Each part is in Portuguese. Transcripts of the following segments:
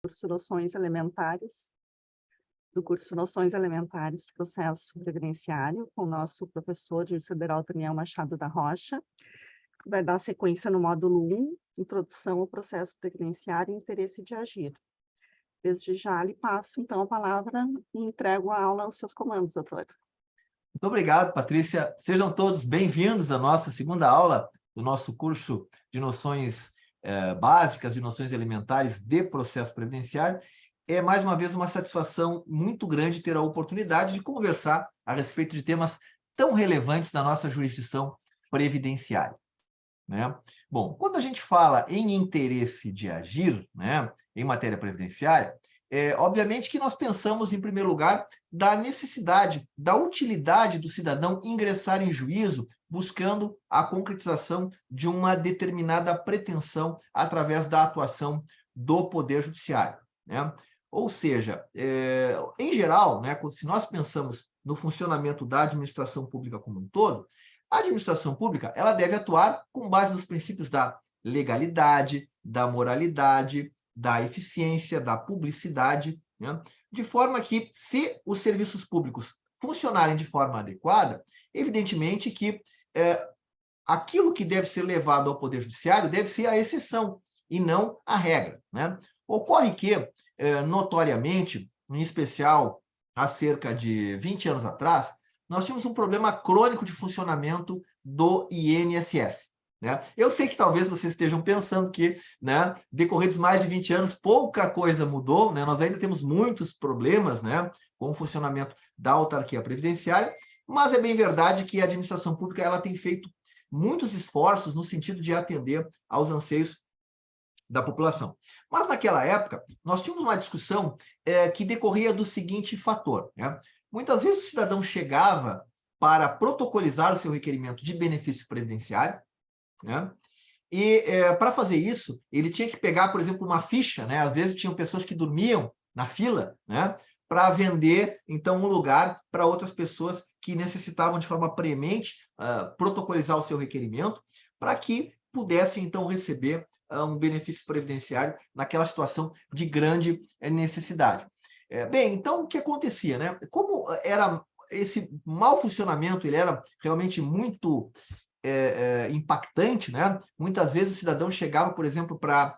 curso Noções Elementares, do curso Noções Elementares do Processo Previdenciário, com o nosso professor Juiz Federal Daniel Machado da Rocha, que vai dar sequência no módulo 1, Introdução ao Processo Previdenciário e Interesse de Agir. Desde já lhe passo, então, a palavra e entrego a aula aos seus comandos, doutor. Muito obrigado, Patrícia. Sejam todos bem-vindos à nossa segunda aula do nosso curso de noções básicas, de noções elementares de processo previdenciário. É, mais uma vez, uma satisfação muito grande ter a oportunidade de conversar a respeito de temas tão relevantes da nossa jurisdição previdenciária, né? Bom, quando a gente fala em interesse de agir, né, em matéria previdenciária, obviamente que nós pensamos, em primeiro lugar, da necessidade, da utilidade do cidadão ingressar em juízo buscando a concretização de uma determinada pretensão através da atuação do Poder Judiciário, né? Ou seja, em geral, né, se nós pensamos no funcionamento da administração pública como um todo, a administração pública ela deve atuar com base nos princípios da legalidade, da moralidade, da eficiência, da publicidade, né? De forma que, se os serviços públicos funcionarem de forma adequada, evidentemente que aquilo que deve ser levado ao Poder Judiciário deve ser a exceção e não a regra, né? Ocorre que, notoriamente, em especial há cerca de 20 anos atrás, nós tínhamos um problema crônico de funcionamento do INSS, né? Eu sei que talvez vocês estejam pensando que, né, decorridos mais de 20 anos, pouca coisa mudou, né? Nós ainda temos muitos problemas, né, com o funcionamento da autarquia previdenciária, mas é bem verdade que a administração pública ela tem feito muitos esforços no sentido de atender aos anseios da população. Mas, naquela época, nós tínhamos uma discussão que decorria do seguinte fator, né? Muitas vezes o cidadão chegava para protocolizar o seu requerimento de benefício previdenciário, né? E, para fazer isso, ele tinha que pegar, por exemplo, uma ficha, né? Às vezes tinham pessoas que dormiam na fila, né, para vender, então, um lugar para outras pessoas que necessitavam, de forma preemente, protocolizar o seu requerimento, para que pudessem, então, receber um benefício previdenciário naquela situação de grande necessidade. Bem, então, o que acontecia, né? Como era esse mau funcionamento, ele era realmente muito impactante, né? Muitas vezes o cidadão chegava, por exemplo, para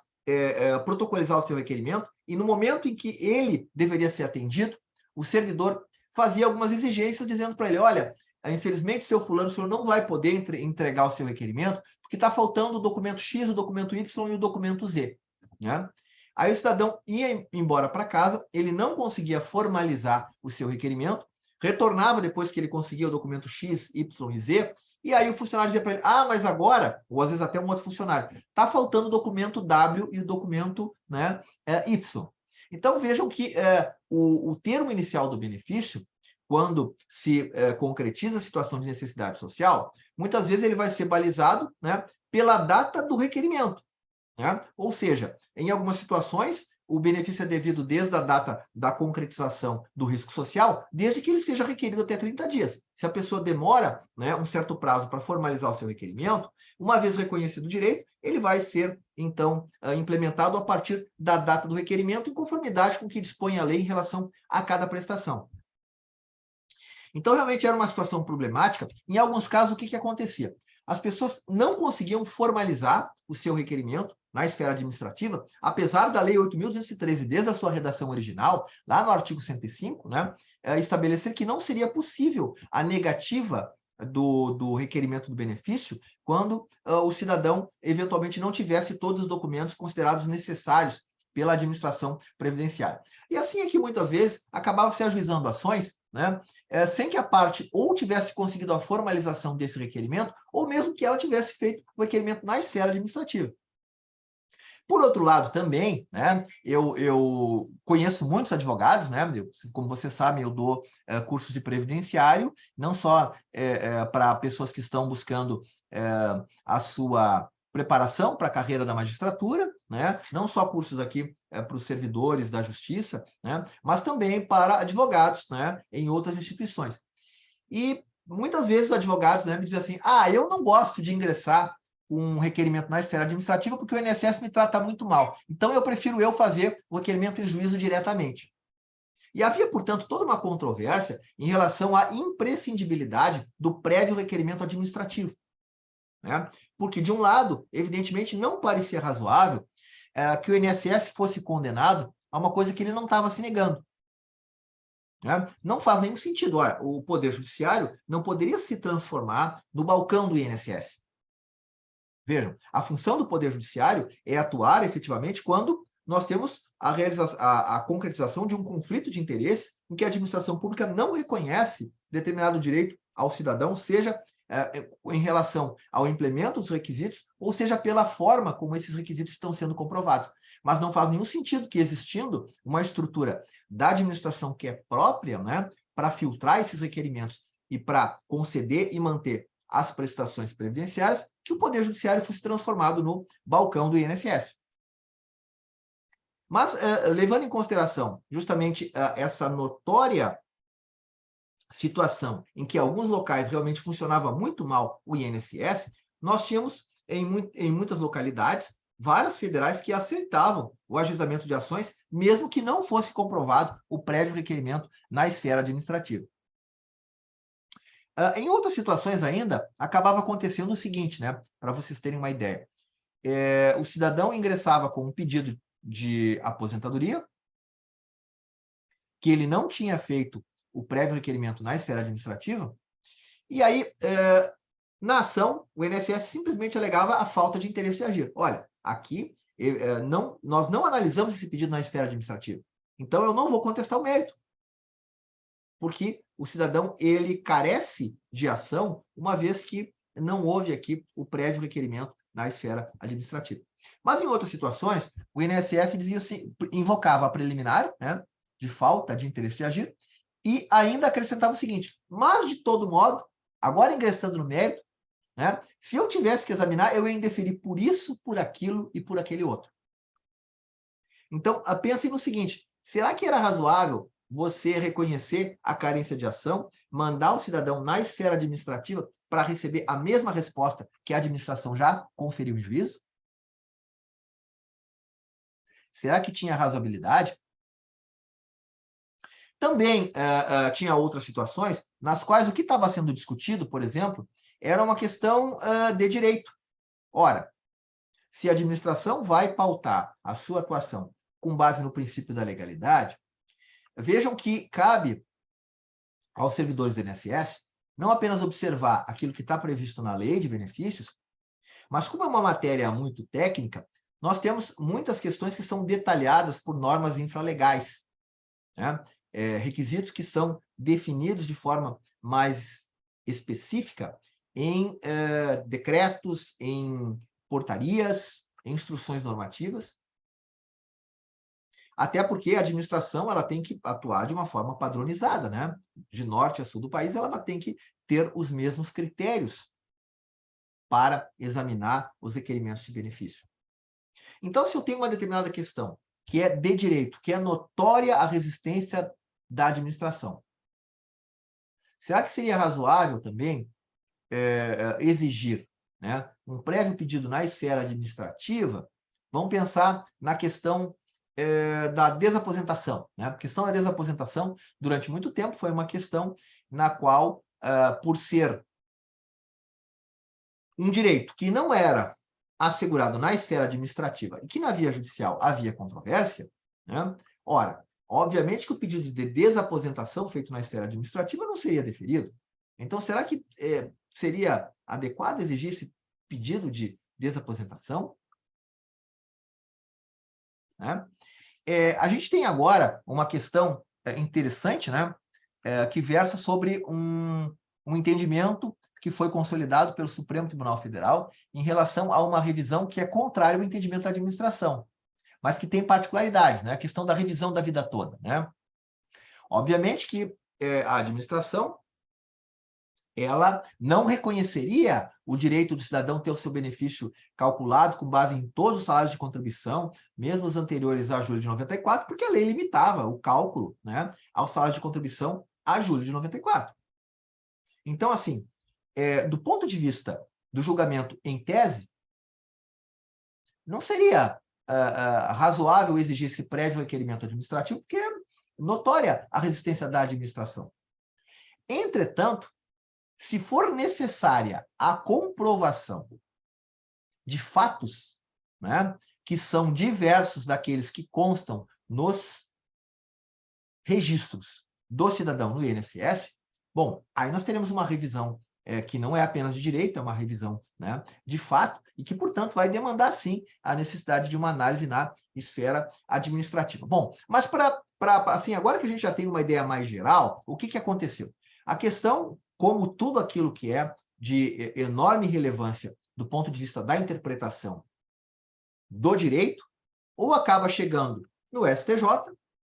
protocolizar o seu requerimento, e no momento em que ele deveria ser atendido, o servidor fazia algumas exigências dizendo para ele: olha, infelizmente, seu fulano, o senhor não vai poder entregar o seu requerimento, porque está faltando o documento X, o documento Y e o documento Z, né? Aí o cidadão ia embora para casa, ele não conseguia formalizar o seu requerimento, retornava depois que ele conseguia o documento X, Y e Z, e aí o funcionário dizia para ele: ah, mas agora, ou às vezes até um outro funcionário, está faltando o documento W e o documento, né, Y. Então, vejam que o termo inicial do benefício, quando se concretiza a situação de necessidade social, muitas vezes ele vai ser balizado, né, pela data do requerimento, né? Ou seja, em algumas situações, o benefício é devido desde a data da concretização do risco social, desde que ele seja requerido até 30 dias. Se a pessoa demora, né, um certo prazo para formalizar o seu requerimento, uma vez reconhecido o direito, ele vai ser, então, implementado a partir da data do requerimento, em conformidade com o que dispõe a lei em relação a cada prestação. Então, realmente era uma situação problemática. Em alguns casos, o que acontecia? As pessoas não conseguiam formalizar o seu requerimento na esfera administrativa, apesar da Lei 8.213, desde a sua redação original, lá no artigo 105, né, estabelecer que não seria possível a negativa do requerimento do benefício quando o cidadão eventualmente não tivesse todos os documentos considerados necessários pela administração previdenciária. E assim é que muitas vezes acabava se ajuizando ações, né, sem que a parte ou tivesse conseguido a formalização desse requerimento, ou mesmo que ela tivesse feito o requerimento na esfera administrativa. Por outro lado, também, né, eu conheço muitos advogados, né, como vocês sabem, eu dou cursos de previdenciário, não só para pessoas que estão buscando a sua preparação para a carreira da magistratura, né, não só cursos aqui para os servidores da justiça, né, mas também para advogados, né, em outras instituições. E muitas vezes os advogados, né, me dizem assim: ah, eu não gosto de ingressar um requerimento na esfera administrativa porque o INSS me trata muito mal. Então, eu prefiro fazer o requerimento em juízo diretamente. E havia, portanto, toda uma controvérsia em relação à imprescindibilidade do prévio requerimento administrativo, né? Porque, de um lado, evidentemente, não parecia razoável que o INSS fosse condenado a uma coisa que ele não estava se negando, né? Não faz nenhum sentido. Olha, o Poder Judiciário não poderia se transformar no balcão do INSS. Vejam, a função do Poder Judiciário é atuar efetivamente quando nós temos a concretização de um conflito de interesse em que a administração pública não reconhece determinado direito ao cidadão, seja em relação ao implemento dos requisitos, ou seja pela forma como esses requisitos estão sendo comprovados. Mas não faz nenhum sentido que, existindo uma estrutura da administração que é própria, né, para filtrar esses requerimentos e para conceder e manter as prestações previdenciárias, que o Poder Judiciário fosse transformado no balcão do INSS. Mas, levando em consideração justamente essa notória situação em que alguns locais realmente funcionava muito mal o INSS, nós tínhamos, em muitas localidades, várias federais que aceitavam o ajuizamento de ações, mesmo que não fosse comprovado o prévio requerimento na esfera administrativa. Em outras situações ainda, acabava acontecendo o seguinte, né, para vocês terem uma ideia. O cidadão ingressava com um pedido de aposentadoria, que ele não tinha feito o prévio requerimento na esfera administrativa, e aí, na ação, o INSS simplesmente alegava a falta de interesse de agir. Olha, aqui nós não analisamos esse pedido na esfera administrativa, então eu não vou contestar o mérito, porque o cidadão ele carece de ação, uma vez que não houve aqui o prévio requerimento na esfera administrativa. Mas em outras situações, o INSS dizia assim, invocava a preliminar, né, de falta de interesse de agir, e ainda acrescentava o seguinte: mas de todo modo, agora ingressando no mérito, né, se eu tivesse que examinar, eu ia indeferir por isso, por aquilo e por aquele outro. Então, pensem no seguinte: será que era razoável você reconhecer a carência de ação, mandar o cidadão na esfera administrativa para receber a mesma resposta que a administração já conferiu em juízo? Será que tinha razoabilidade? Também tinha outras situações nas quais o que estava sendo discutido, por exemplo, era uma questão de direito. Ora, se a administração vai pautar a sua atuação com base no princípio da legalidade, vejam que cabe aos servidores do INSS não apenas observar aquilo que está previsto na lei de benefícios, mas como é uma matéria muito técnica, nós temos muitas questões que são detalhadas por normas infralegais, né? Requisitos que são definidos de forma mais específica em decretos, em portarias, em instruções normativas, até porque a administração ela tem que atuar de uma forma padronizada, né? De norte a sul do país, ela tem que ter os mesmos critérios para examinar os requerimentos de benefício. Então, se eu tenho uma determinada questão que é de direito, que é notória a resistência da administração, será que seria razoável também exigir, né, um prévio pedido na esfera administrativa? Vamos pensar na questão da desaposentação, né? A questão da desaposentação, durante muito tempo, foi uma questão na qual, por ser um direito que não era assegurado na esfera administrativa e que na via judicial havia controvérsia, né? Ora, obviamente que o pedido de desaposentação feito na esfera administrativa não seria deferido. Então, será que seria adequado exigir esse pedido de desaposentação? Né? A gente tem agora uma questão interessante, né? Que versa sobre um entendimento que foi consolidado pelo Supremo Tribunal Federal em relação a uma revisão que é contrária ao entendimento da administração, mas que tem particularidades, né? A questão da revisão da vida toda, né? Obviamente que a administração ela não reconheceria o direito do cidadão ter o seu benefício calculado com base em todos os salários de contribuição, mesmo os anteriores a julho de 94, porque a lei limitava o cálculo, né, aos salários de contribuição a julho de 94. Então, assim, do ponto de vista do julgamento em tese, não seria razoável exigir esse prévio requerimento administrativo, porque é notória a resistência da administração. Entretanto, se for necessária a comprovação de fatos, né, que são diversos daqueles que constam nos registros do cidadão no INSS, bom, aí nós teremos uma revisão que não é apenas de direito, é uma revisão, né, de fato, e que, portanto, vai demandar, sim, a necessidade de uma análise na esfera administrativa. Bom, mas assim, agora que a gente já tem uma ideia mais geral, o que aconteceu? A questão, como tudo aquilo que é de enorme relevância do ponto de vista da interpretação do direito, ou acaba chegando no STJ,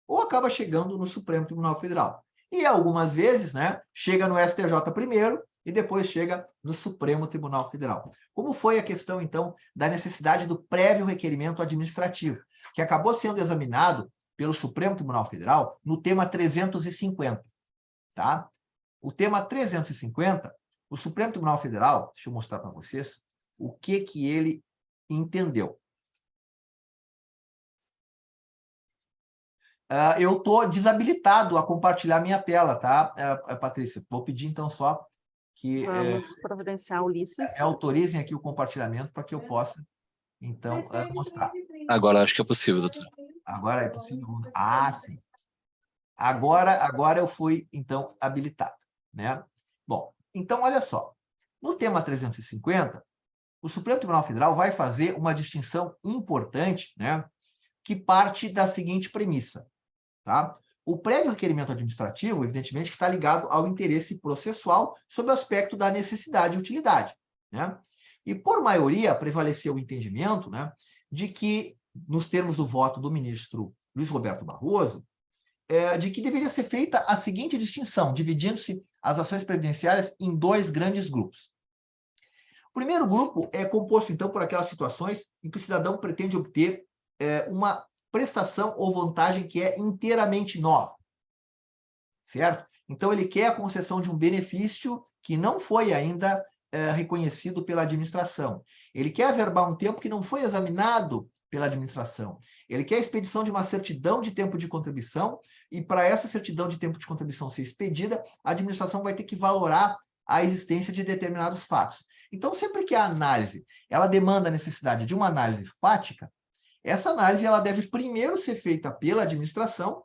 ou acaba chegando no Supremo Tribunal Federal. E algumas vezes, né, chega no STJ primeiro e depois chega no Supremo Tribunal Federal. Como foi a questão, então, da necessidade do prévio requerimento administrativo, que acabou sendo examinado pelo Supremo Tribunal Federal no tema 350, tá? O tema 350, o Supremo Tribunal Federal, deixa eu mostrar para vocês o que ele entendeu. Eu estou desabilitado a compartilhar minha tela, tá, Patrícia? Vou pedir, então, só que Vamos providenciar, Ulisses. autorizem aqui o compartilhamento para que eu possa, então, mostrar. Agora acho que é possível, doutor. Agora é possível? Ah, sim. Agora eu fui, então, habilitado, né? Bom, então, olha só. No tema 350, o Supremo Tribunal Federal vai fazer uma distinção importante, né, que parte da seguinte premissa. Tá? O prévio requerimento administrativo, evidentemente, que está ligado ao interesse processual sob o aspecto da necessidade e utilidade. Né? E, por maioria, prevaleceu o entendimento, né, de que, nos termos do voto do ministro Luiz Roberto Barroso, de que deveria ser feita a seguinte distinção, dividindo-se as ações previdenciárias em dois grandes grupos. O primeiro grupo é composto, então, por aquelas situações em que o cidadão pretende obter uma prestação ou vantagem que é inteiramente nova, certo? Então, ele quer a concessão de um benefício que não foi ainda reconhecido pela administração. Ele quer averbar um tempo que não foi examinado pela administração. Ele quer a expedição de uma certidão de tempo de contribuição e, para essa certidão de tempo de contribuição ser expedida, a administração vai ter que valorar a existência de determinados fatos. Então, sempre que a análise ela demanda a necessidade de uma análise fática, essa análise ela deve primeiro ser feita pela administração,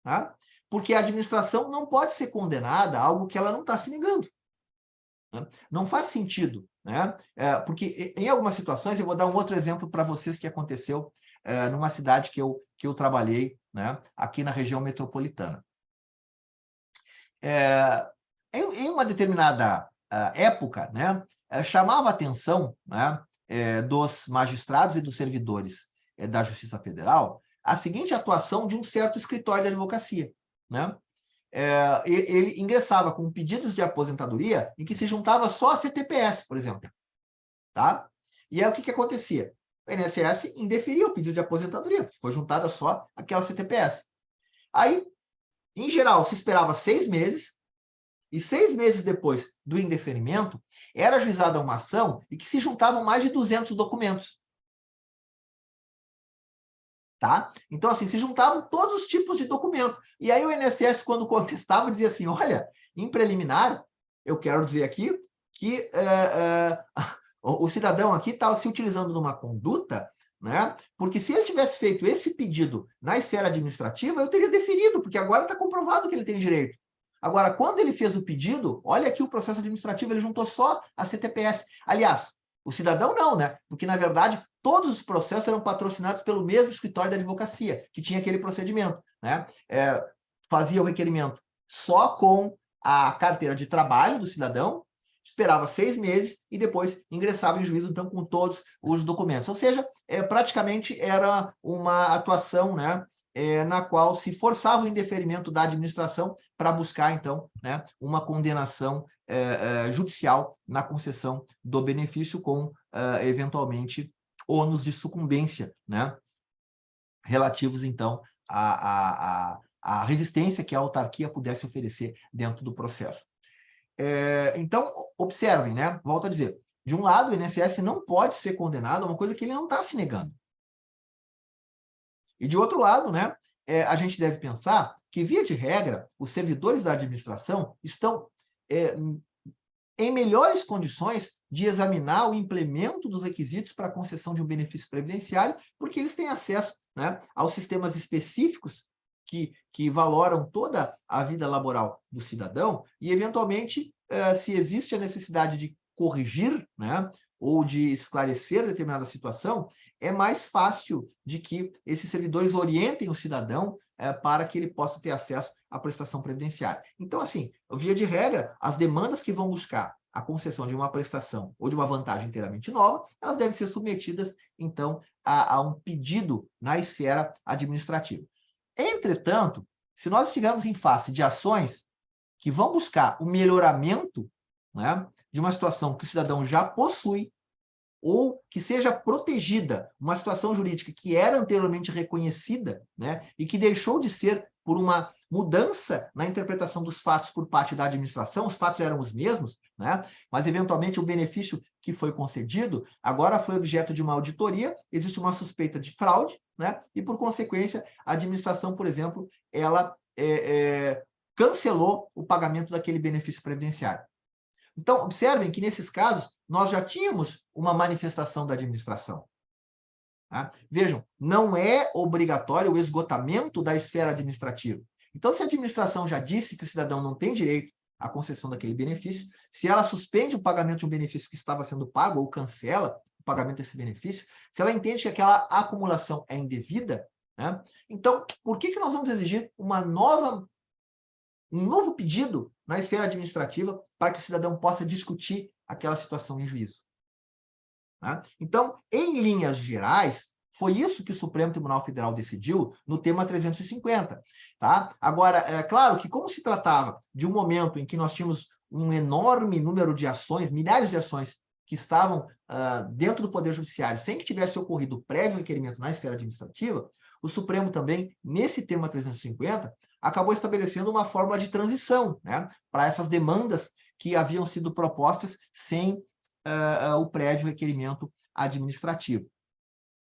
tá? Porque a administração não pode ser condenada a algo que ela não está se negando. Né? Não faz sentido, né? Porque em algumas situações, eu vou dar um outro exemplo para vocês que aconteceu numa cidade que eu trabalhei, né? Aqui na região metropolitana. Em uma determinada época, né? Chamava a atenção, né? Dos magistrados e dos servidores da Justiça Federal, a seguinte atuação de um certo escritório de advocacia, né? Ele ingressava com pedidos de aposentadoria em que se juntava só a CTPS, por exemplo, tá? E aí o que acontecia? O INSS indeferia o pedido de aposentadoria, porque foi juntada só aquela CTPS. Aí, em geral, se esperava 6 meses, e 6 meses depois do indeferimento, era ajuizada uma ação e que se juntavam mais de 200 documentos. Tá? Então, assim, se juntavam todos os tipos de documento. E aí o INSS, quando contestava, dizia assim, olha, em preliminar, eu quero dizer aqui que o cidadão aqui estava se utilizando de uma conduta, né? Porque se ele tivesse feito esse pedido na esfera administrativa, eu teria deferido, porque agora está comprovado que ele tem direito. Agora, quando ele fez o pedido, olha aqui o processo administrativo, ele juntou só a CTPS. Aliás, o cidadão não, né? Porque, na verdade, todos os processos eram patrocinados pelo mesmo escritório da advocacia, que tinha aquele procedimento, né? Fazia o requerimento só com a carteira de trabalho do cidadão, esperava 6 meses e depois ingressava em juízo, então, com todos os documentos. Ou seja, praticamente era uma atuação, né? Na qual se forçava o indeferimento da administração para buscar, então, né, uma condenação judicial na concessão do benefício com, eventualmente, ônus de sucumbência, né, relativos, então, à resistência que a autarquia pudesse oferecer dentro do processo. Então, observem, né, volto a dizer, de um lado, o INSS não pode ser condenado a uma coisa que ele não está se negando. E de outro lado, né, a gente deve pensar que, via de regra, os servidores da administração estão em melhores condições de examinar o implemento dos requisitos para a concessão de um benefício previdenciário, porque eles têm acesso, né, aos sistemas específicos que valoram toda a vida laboral do cidadão e, eventualmente, se existe a necessidade de corrigir, né, ou de esclarecer determinada situação, é mais fácil de que esses servidores orientem o cidadão para que ele possa ter acesso à prestação previdenciária. Então, assim, via de regra, as demandas que vão buscar a concessão de uma prestação ou de uma vantagem inteiramente nova, elas devem ser submetidas, então, a um pedido na esfera administrativa. Entretanto, se nós estivermos em face de ações que vão buscar o melhoramento, né, de uma situação que o cidadão já possui, ou que seja protegida uma situação jurídica que era anteriormente reconhecida, né, e que deixou de ser por uma mudança na interpretação dos fatos por parte da administração, os fatos eram os mesmos, né, mas eventualmente o benefício que foi concedido agora foi objeto de uma auditoria, existe uma suspeita de fraude, né, e por consequência a administração, por exemplo, ela cancelou o pagamento daquele benefício previdenciário. Então, observem que, nesses casos, nós já tínhamos uma manifestação da administração. Tá? Vejam, não é obrigatório o esgotamento da esfera administrativa. Então, se a administração já disse que o cidadão não tem direito à concessão daquele benefício, se ela suspende o pagamento de um benefício que estava sendo pago ou cancela o pagamento desse benefício, se ela entende que aquela acumulação é indevida, né? Então, por que nós vamos exigir um novo pedido na esfera administrativa para que o cidadão possa discutir aquela situação em juízo? Tá? Então, em linhas gerais, foi isso que o Supremo Tribunal Federal decidiu no tema 350. Tá? Agora, é claro que, como se tratava de um momento em que nós tínhamos um enorme número de ações, milhares de ações, que estavam dentro do Poder Judiciário, sem que tivesse ocorrido prévio requerimento na esfera administrativa, o Supremo também, nesse tema 350, acabou estabelecendo uma fórmula de transição, né, para essas demandas que haviam sido propostas sem o prévio requerimento administrativo.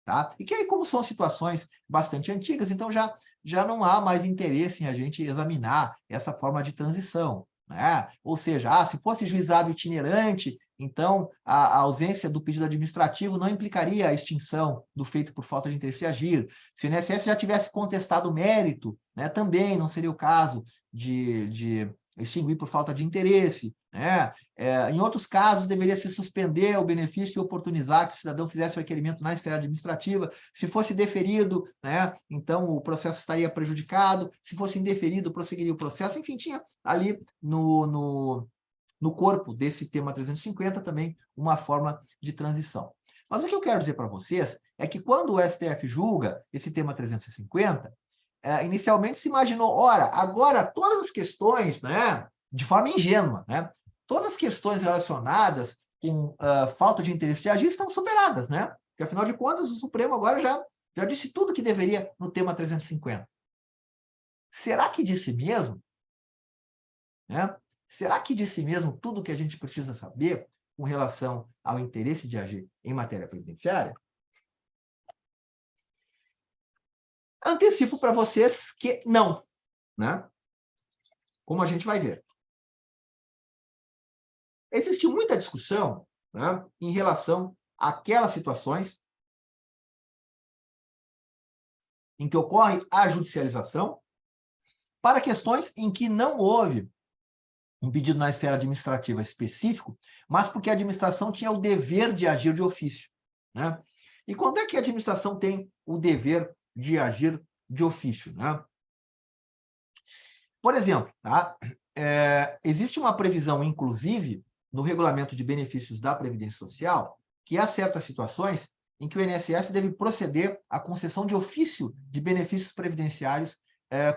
Tá? E que aí, como são situações bastante antigas, então já não há mais interesse em a gente examinar essa forma de transição. Né? Ou seja, se fosse juizado itinerante, então a ausência do pedido administrativo não implicaria a extinção do feito por falta de interesse em agir. Se o INSS já tivesse contestado o mérito, né, também não seria o caso de extinguir por falta de interesse. Né? Em outros casos, deveria se suspender o benefício e oportunizar que o cidadão fizesse o requerimento na esfera administrativa. Se fosse deferido, né, então o processo estaria prejudicado. Se fosse indeferido, prosseguiria o processo. Enfim, tinha ali no corpo desse tema 350 também uma forma de transição. Mas o que eu quero dizer para vocês é que quando o STF julga esse tema 350, inicialmente se imaginou, ora, agora todas as questões, né, de forma ingênua, né, todas as questões relacionadas com falta de interesse de agir estão superadas, né? Porque, afinal de contas, o Supremo agora já disse tudo que deveria no tema 350. Será que disse mesmo? Né? Será que disse mesmo tudo o que a gente precisa saber com relação ao interesse de agir em matéria previdenciária? Antecipo para vocês que não, né? Como a gente vai ver. Existe muita discussão, né, em relação àquelas situações em que ocorre a judicialização para questões em que não houve um pedido na esfera administrativa específico, mas porque a administração tinha o dever de agir de ofício. Né? E quando é que a administração tem o dever de agir de ofício? Né? Por exemplo, tá? Existe uma previsão, inclusive, no Regulamento de Benefícios da Previdência Social, que há certas situações em que o INSS deve proceder à concessão de ofício de benefícios previdenciários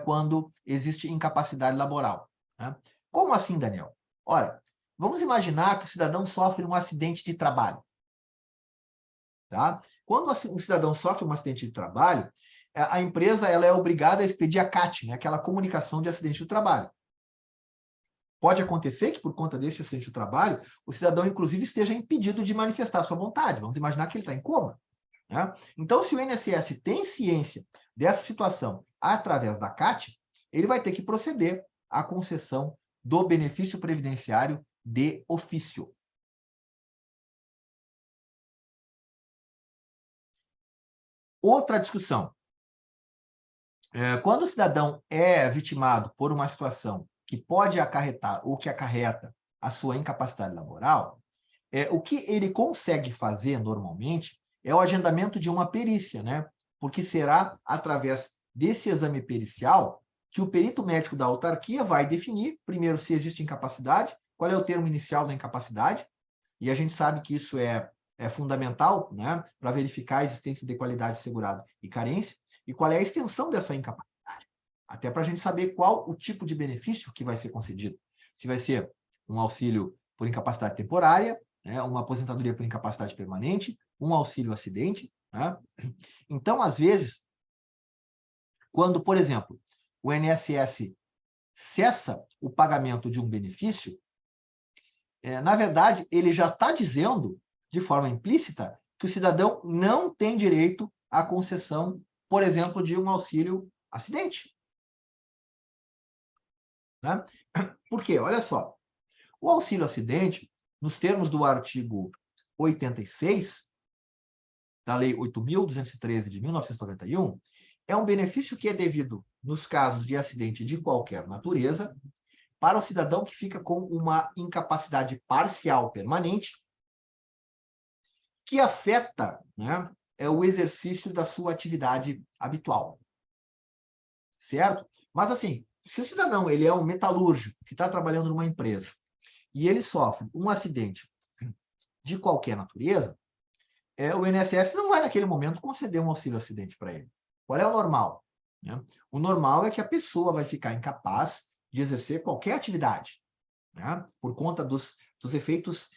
quando existe incapacidade laboral. Né? Como assim, Daniel? Ora, vamos imaginar que o cidadão sofre um acidente de trabalho. Tá? Quando o cidadão sofre um acidente de trabalho, a empresa ela é obrigada a expedir a CAT, né, aquela comunicação de acidente do trabalho. Pode acontecer que, por conta desse acidente do trabalho, o cidadão, inclusive, esteja impedido de manifestar sua vontade. Vamos imaginar que ele está em coma, né? Então, se o INSS tem ciência dessa situação através da CAT, ele vai ter que proceder à concessão do benefício previdenciário de ofício. Outra discussão. Quando o cidadão é vitimado por uma situação que pode acarretar ou que acarreta a sua incapacidade laboral, o que ele consegue fazer normalmente é o agendamento de uma perícia, né? Porque será através desse exame pericial que o perito médico da autarquia vai definir, primeiro, se existe incapacidade, qual é o termo inicial da incapacidade, e a gente sabe que isso é fundamental, né, para verificar a existência de qualidade de segurado e carência, e qual é a extensão dessa incapacidade, até para a gente saber qual o tipo de benefício que vai ser concedido. Se vai ser um auxílio por incapacidade temporária, né, uma aposentadoria por incapacidade permanente, um auxílio acidente, né? Então, às vezes, quando, por exemplo, o INSS cessa o pagamento de um benefício, na verdade, ele já está dizendo, de forma implícita, que o cidadão não tem direito à concessão, por exemplo, de um auxílio acidente. Né? Por quê? Olha só. O auxílio acidente, nos termos do artigo 86 da Lei 8.213 de 1991, é um benefício que é devido nos casos de acidente de qualquer natureza para o cidadão que fica com uma incapacidade parcial permanente que afeta, né, o exercício da sua atividade habitual. Certo? Mas, assim, se o cidadão ele é um metalúrgico que está trabalhando numa empresa e ele sofre um acidente de qualquer natureza, o INSS não vai, naquele momento, conceder um auxílio acidente para ele. Qual é o normal? Né? O normal é que a pessoa vai ficar incapaz de exercer qualquer atividade, né? Por conta dos efeitos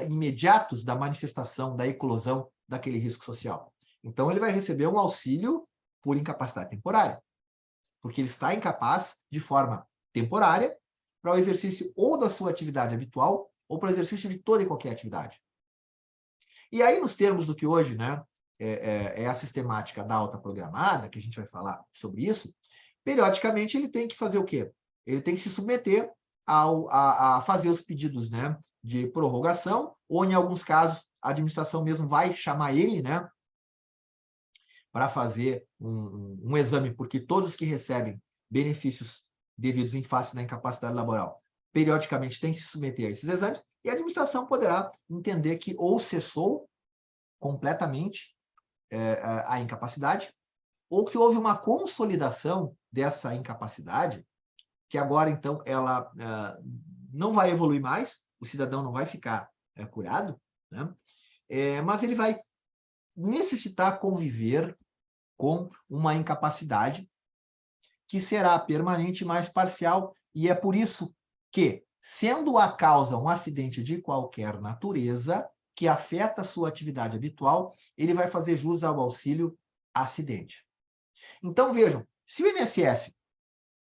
imediatos da manifestação, da eclosão daquele risco social. Então, ele vai receber um auxílio por incapacidade temporária, porque ele está incapaz, de forma temporária, para o exercício ou da sua atividade habitual ou para o exercício de toda e qualquer atividade. E aí, nos termos do que hoje, né, é a sistemática da alta programada, que a gente vai falar sobre isso, periodicamente ele tem que fazer o quê? Ele tem que se submeter a fazer os pedidos, né, de prorrogação, ou, em alguns casos, a administração mesmo vai chamar ele, né, para fazer um exame, porque todos que recebem benefícios devidos em face da incapacidade laboral, periodicamente têm que se submeter a esses exames, e a administração poderá entender que ou cessou completamente a incapacidade, ou que houve uma consolidação dessa incapacidade, que agora, então, ela não vai evoluir mais, o cidadão não vai ficar curado, né? Mas ele vai necessitar conviver com uma incapacidade que será permanente, mais parcial, e é por isso que, sendo a causa um acidente de qualquer natureza, que afeta a sua atividade habitual, ele vai fazer jus ao auxílio acidente. Então, vejam, se o INSS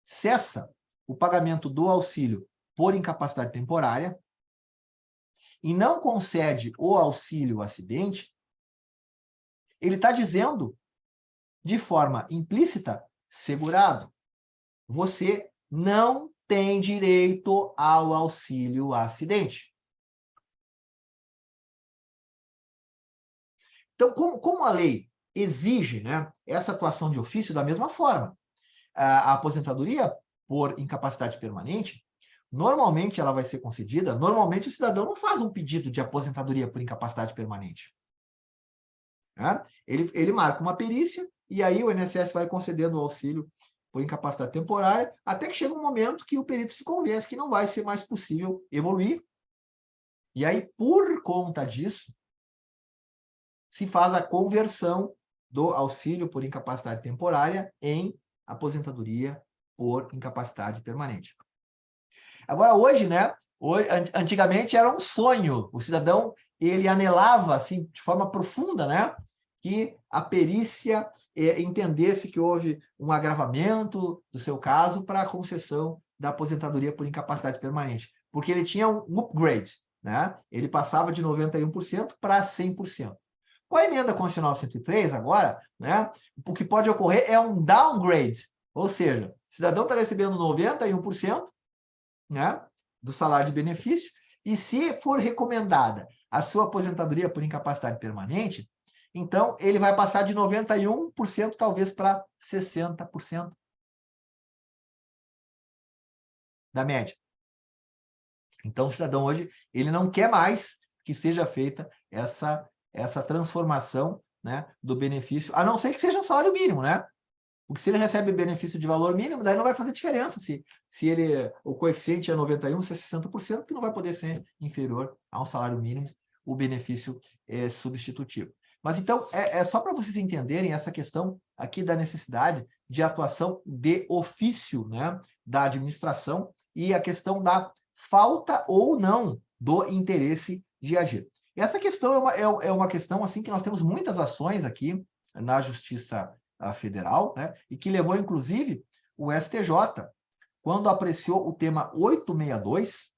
cessa o pagamento do auxílio por incapacidade temporária e não concede o auxílio acidente, ele está dizendo, de forma implícita, segurado, você não tem direito ao auxílio acidente. Então, como a lei exige, né, essa atuação de ofício da mesma forma, a aposentadoria por incapacidade permanente, normalmente ela vai ser concedida, normalmente o cidadão não faz um pedido de aposentadoria por incapacidade permanente. Né? Ele marca uma perícia e aí o INSS vai concedendo o auxílio por incapacidade temporária, até que chega um momento que o perito se convence que não vai ser mais possível evoluir. E aí, por conta disso, se faz a conversão do auxílio por incapacidade temporária em aposentadoria por incapacidade permanente. Agora, hoje, né? Antigamente era um sonho. O cidadão, ele anelava, assim, de forma profunda, né? Que a perícia entendesse que houve um agravamento do seu caso para a concessão da aposentadoria por incapacidade permanente, porque ele tinha um upgrade, né? Ele passava de 91% para 100%. Com a emenda constitucional 103, agora, né, o que pode ocorrer é um downgrade, ou seja, o cidadão está recebendo 91%, né, do salário de benefício, e se for recomendada a sua aposentadoria por incapacidade permanente, então ele vai passar de 91% talvez para 60% da média. Então, o cidadão hoje, ele não quer mais que seja feita essa transformação, né, do benefício, a não ser que seja um salário mínimo, né? Porque se ele recebe benefício de valor mínimo, daí não vai fazer diferença se o coeficiente é 91, se é 60%, que não vai poder ser inferior a um salário mínimo, o benefício substitutivo. Mas então, é só para vocês entenderem essa questão aqui da necessidade de atuação de ofício, né, da administração e a questão da falta ou não do interesse de agir. Essa questão é uma questão assim que nós temos muitas ações aqui na Justiça Federal, né, e que levou, inclusive, o STJ, quando apreciou o tema 862,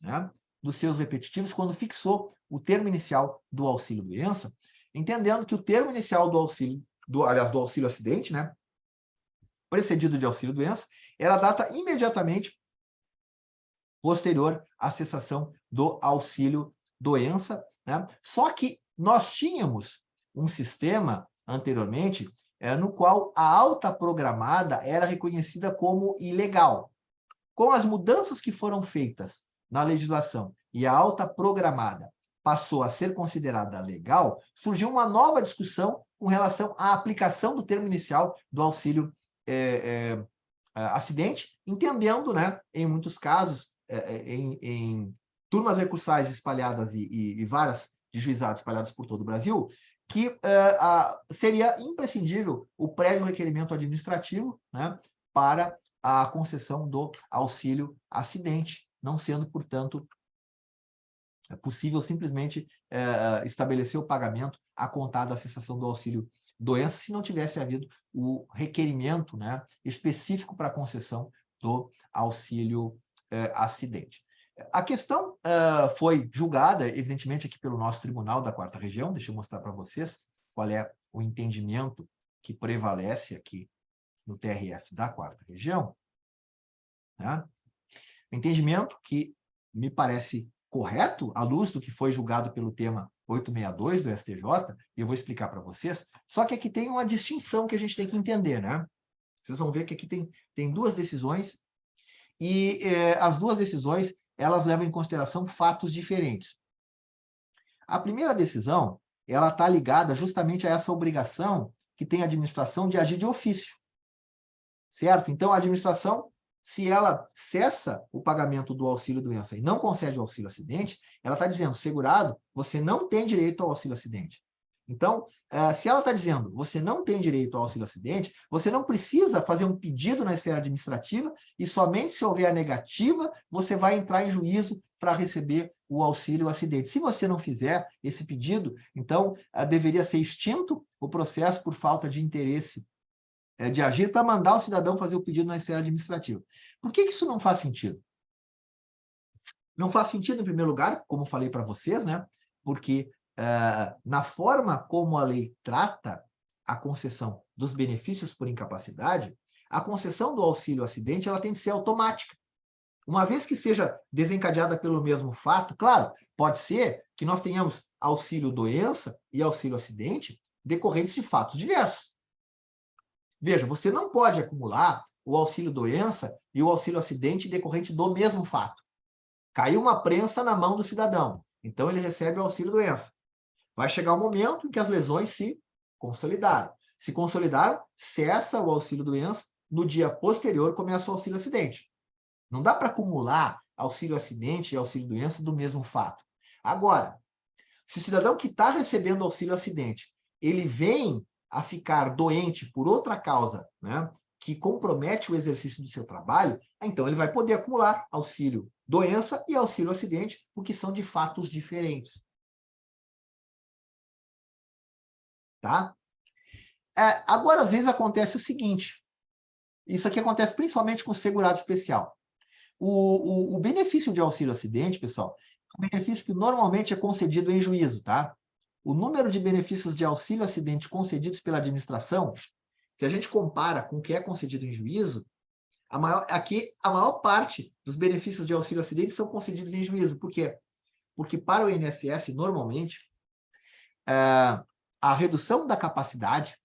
né, dos seus repetitivos, quando fixou o termo inicial do auxílio-doença, entendendo que o termo inicial do auxílio, do auxílio-acidente, né, precedido de auxílio-doença, era a data imediatamente posterior à cessação do auxílio-doença, né? Só que nós tínhamos um sistema anteriormente no qual a alta programada era reconhecida como ilegal. Com as mudanças que foram feitas na legislação e a alta programada passou a ser considerada legal, surgiu uma nova discussão com relação à aplicação do termo inicial do auxílio acidente, entendendo, né, em muitos casos, em turmas recursais espalhadas e varas de juizados espalhadas por todo o Brasil, que seria imprescindível o prévio requerimento administrativo, né, para a concessão do auxílio acidente, não sendo, portanto, possível simplesmente estabelecer o pagamento a contar da cessação do auxílio doença se não tivesse havido o requerimento, né, específico para a concessão do auxílio acidente. A questão foi julgada, evidentemente, aqui pelo nosso Tribunal da Quarta Região. Deixa eu mostrar para vocês qual é o entendimento que prevalece aqui no TRF da Quarta Região. Né? Entendimento que me parece correto, à luz do que foi julgado pelo tema 862 do STJ, e eu vou explicar para vocês, só que aqui tem uma distinção que a gente tem que entender, né? Vocês vão ver que aqui tem duas decisões, e as duas decisões, elas levam em consideração fatos diferentes. A primeira decisão, ela está ligada justamente a essa obrigação que tem a administração de agir de ofício, certo? Então, a administração, se ela cessa o pagamento do auxílio-doença e não concede o auxílio-acidente, ela está dizendo, segurado, você não tem direito ao auxílio-acidente. Então, se ela está dizendo, você não tem direito ao auxílio-acidente, você não precisa fazer um pedido na esfera administrativa e somente se houver a negativa, você vai entrar em juízo para receber o auxílio-acidente. Se você não fizer esse pedido, então, deveria ser extinto o processo por falta de interesse de agir para mandar o cidadão fazer o pedido na esfera administrativa. Por que isso não faz sentido? Não faz sentido, em primeiro lugar, como falei para vocês, né? Porque na forma como a lei trata a concessão dos benefícios por incapacidade, a concessão do auxílio-acidente ela tem que ser automática. Uma vez que seja desencadeada pelo mesmo fato, claro, pode ser que nós tenhamos auxílio-doença e auxílio-acidente decorrentes de fatos diversos. Veja, você não pode acumular o auxílio-doença e o auxílio-acidente decorrente do mesmo fato. Caiu uma prensa na mão do cidadão, então ele recebe o auxílio-doença. Vai chegar um momento em que as lesões se consolidaram. Se consolidaram, cessa o auxílio-doença, no dia posterior começa o auxílio-acidente. Não dá para acumular auxílio-acidente e auxílio-doença do mesmo fato. Agora, se o cidadão que está recebendo auxílio-acidente, ele vem a ficar doente por outra causa, né, que compromete o exercício do seu trabalho, então ele vai poder acumular auxílio-doença e auxílio-acidente, porque são de fatos diferentes. Tá? Agora, às vezes, acontece o seguinte, isso aqui acontece principalmente com o segurado especial. O benefício de auxílio-acidente, pessoal, é um benefício que normalmente é concedido em juízo, tá? O número de benefícios de auxílio-acidente concedidos pela administração, se a gente compara com o que é concedido em juízo, a maior parte dos benefícios de auxílio-acidente são concedidos em juízo. Por quê? Porque para o INSS, normalmente, a redução da capacidade,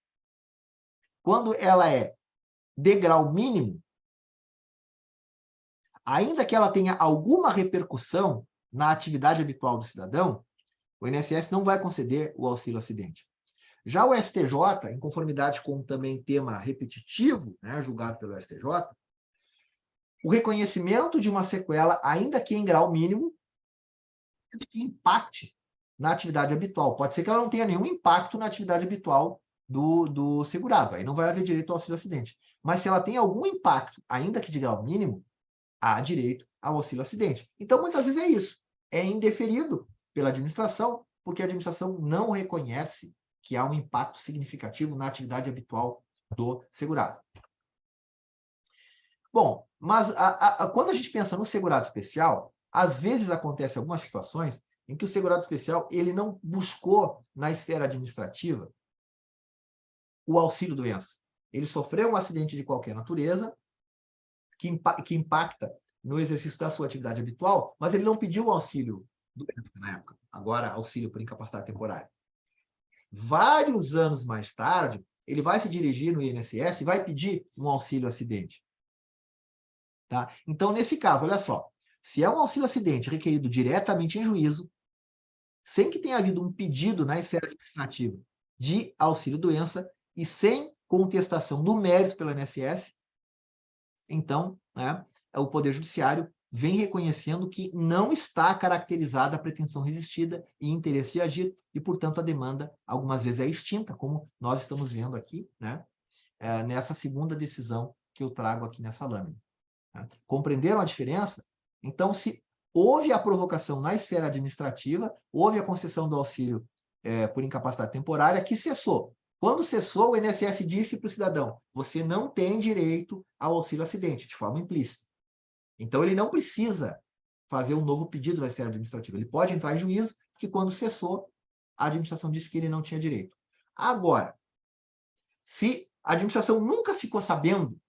quando ela é de grau mínimo, ainda que ela tenha alguma repercussão na atividade habitual do cidadão, o INSS não vai conceder o auxílio-acidente. Já o STJ, em conformidade com também tema repetitivo, né, julgado pelo STJ, o reconhecimento de uma sequela, ainda que em grau mínimo, que impacte na atividade habitual. Pode ser que ela não tenha nenhum impacto na atividade habitual do segurado, aí não vai haver direito ao auxílio-acidente. Mas se ela tem algum impacto, ainda que de grau mínimo, há direito ao auxílio-acidente. Então, muitas vezes é isso. É indeferido pela administração, porque a administração não reconhece que há um impacto significativo na atividade habitual do segurado. Bom, mas quando a gente pensa no segurado especial, às vezes acontece algumas situações em que o segurado especial ele não buscou na esfera administrativa o auxílio-doença. Ele sofreu um acidente de qualquer natureza que impacta no exercício da sua atividade habitual, mas ele não pediu o auxílio-doença na época. Agora, auxílio por incapacidade temporária. Vários anos mais tarde, ele vai se dirigir no INSS e vai pedir um auxílio-acidente. Tá? Então, nesse caso, olha só, se é um auxílio-acidente requerido diretamente em juízo, sem que tenha havido um pedido na esfera administrativa de auxílio-doença e sem contestação do mérito pelo INSS, então, né, o Poder Judiciário vem reconhecendo que não está caracterizada a pretensão resistida e interesse de agir, e, portanto, a demanda, algumas vezes, é extinta, como nós estamos vendo aqui, né, nessa segunda decisão que eu trago aqui nessa lâmina. Compreenderam a diferença? Então, se houve a provocação na esfera administrativa, houve a concessão do auxílio por incapacidade temporária, que cessou. Quando cessou, o INSS disse para o cidadão, você não tem direito ao auxílio-acidente, de forma implícita. Então, ele não precisa fazer um novo pedido na esfera administrativa. Ele pode entrar em juízo, porque quando cessou, a administração disse que ele não tinha direito. Agora, se a administração nunca ficou sabendo,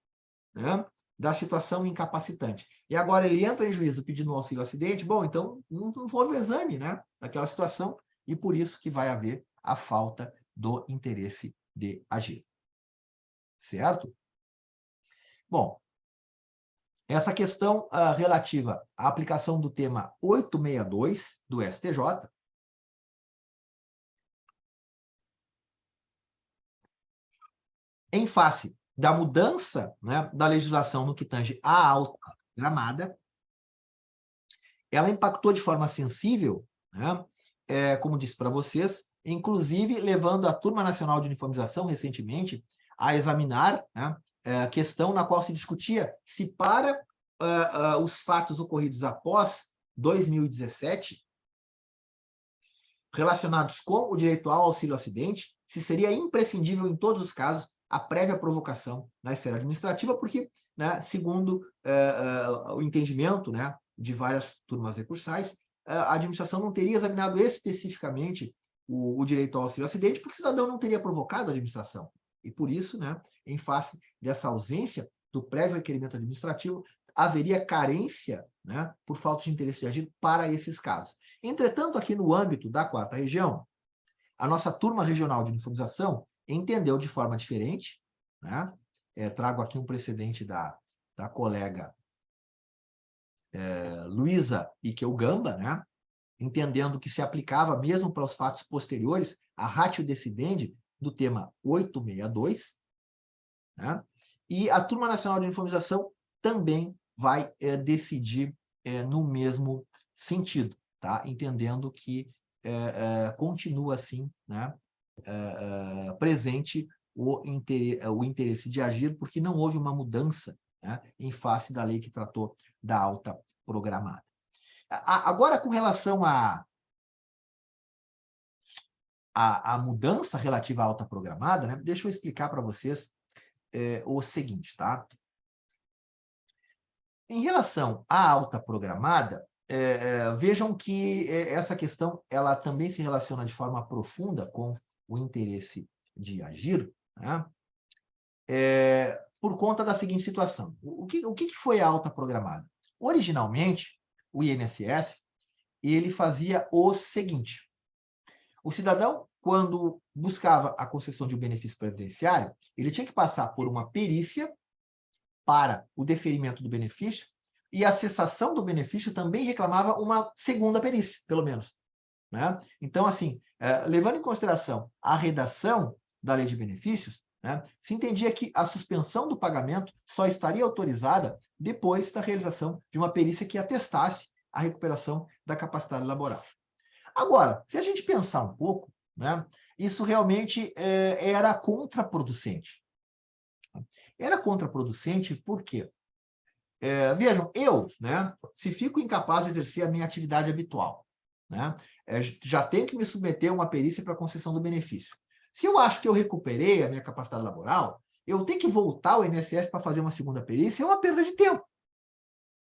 né, da situação incapacitante, e agora ele entra em juízo pedindo um auxílio-acidente, bom, então não houve o exame, né, daquela situação, e por isso que vai haver a falta do interesse de agir. Certo? Bom, essa questão relativa à aplicação do tema 862 do STJ, em face da mudança, né, da legislação no que tange à alta gramada, ela impactou de forma sensível, né, como disse para vocês, inclusive levando a Turma Nacional de Uniformização, recentemente, a examinar, né, a questão na qual se discutia se para os fatos ocorridos após 2017, relacionados com o direito ao auxílio-acidente, se seria imprescindível, em todos os casos, a prévia provocação na esfera administrativa, porque, né, segundo o entendimento, né, de várias turmas recursais, a administração não teria examinado especificamente o direito ao auxílio-acidente, porque o cidadão não teria provocado a administração. E por isso, né, em face dessa ausência do prévio requerimento administrativo, haveria carência, né, por falta de interesse de agir para esses casos. Entretanto, aqui no âmbito da 4ª região, a nossa turma regional de uniformização entendeu de forma diferente, né? Trago aqui um precedente da colega Luísa Iquel-Gamba, né? Entendendo que se aplicava mesmo para os fatos posteriores a ratio decidendi do tema 862, né? E a Turma Nacional de Uniformização também vai decidir no mesmo sentido, tá? Entendendo que continua assim, né, presente o interesse de agir, porque não houve uma mudança, né, em face da lei que tratou da alta programada. Agora, com relação a mudança relativa à alta programada, né? Deixa eu explicar para vocês o seguinte, tá? Em relação à alta programada, vejam que essa questão ela também se relaciona de forma profunda com o interesse de agir, né? Por conta da seguinte situação. O que foi a alta programada? Originalmente, o INSS ele fazia o seguinte. O cidadão, quando buscava a concessão de um benefício previdenciário, ele tinha que passar por uma perícia para o deferimento do benefício e a cessação do benefício também reclamava uma segunda perícia, pelo menos, né? Então, assim, levando em consideração a redação da lei de benefícios, né, se entendia que a suspensão do pagamento só estaria autorizada depois da realização de uma perícia que atestasse a recuperação da capacidade laboral. Agora, se a gente pensar um pouco, né, isso realmente era contraproducente. Era contraproducente por quê? Vejam, né, se fico incapaz de exercer a minha atividade habitual, né, já tenho que me submeter a uma perícia para concessão do benefício. Se eu acho que eu recuperei a minha capacidade laboral, eu tenho que voltar ao INSS para fazer uma segunda perícia, é uma perda de tempo.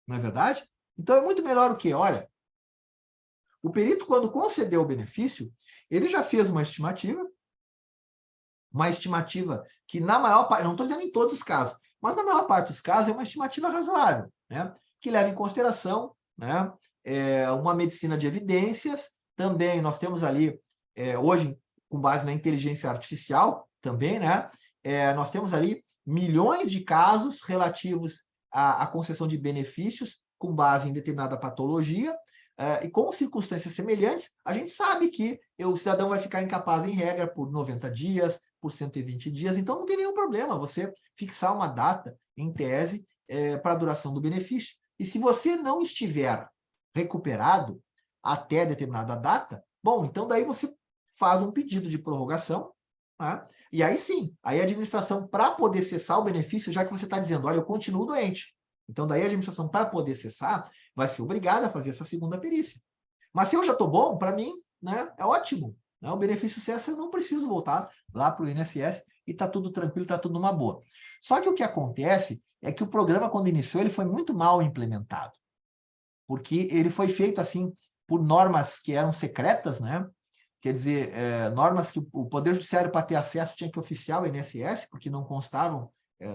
Não é verdade? Então, é muito melhor o quê? Olha, o perito, quando concedeu o benefício, ele já fez uma estimativa que, na maior parte, não estou dizendo em todos os casos, mas na maior parte dos casos é uma estimativa razoável, né? Que leva em consideração, né, uma medicina de evidências. Também nós temos ali, hoje, com base na inteligência artificial, também, né, nós temos ali milhões de casos relativos à concessão de benefícios com base em determinada patologia, e com circunstâncias semelhantes, a gente sabe que o cidadão vai ficar incapaz em regra por 90 dias, por 120 dias, então não tem nenhum problema você fixar uma data, em tese, para a duração do benefício. E se você não estiver recuperado até determinada data, bom, então daí você faz um pedido de prorrogação, tá? E aí sim, aí a administração, para poder cessar o benefício, já que você está dizendo, olha, eu continuo doente, então daí a administração, para poder cessar, vai ser obrigada a fazer essa segunda perícia. Mas se eu já estou bom, para mim, né, é ótimo. Né? O benefício cessa, eu não preciso voltar lá para o INSS e está tudo tranquilo, está tudo numa boa. Só que o que acontece é que o programa, quando iniciou, ele foi muito mal implementado. Porque ele foi feito assim por normas que eram secretas, né? Quer dizer, normas que o Poder Judiciário, para ter acesso, tinha que oficiar o INSS, porque não constavam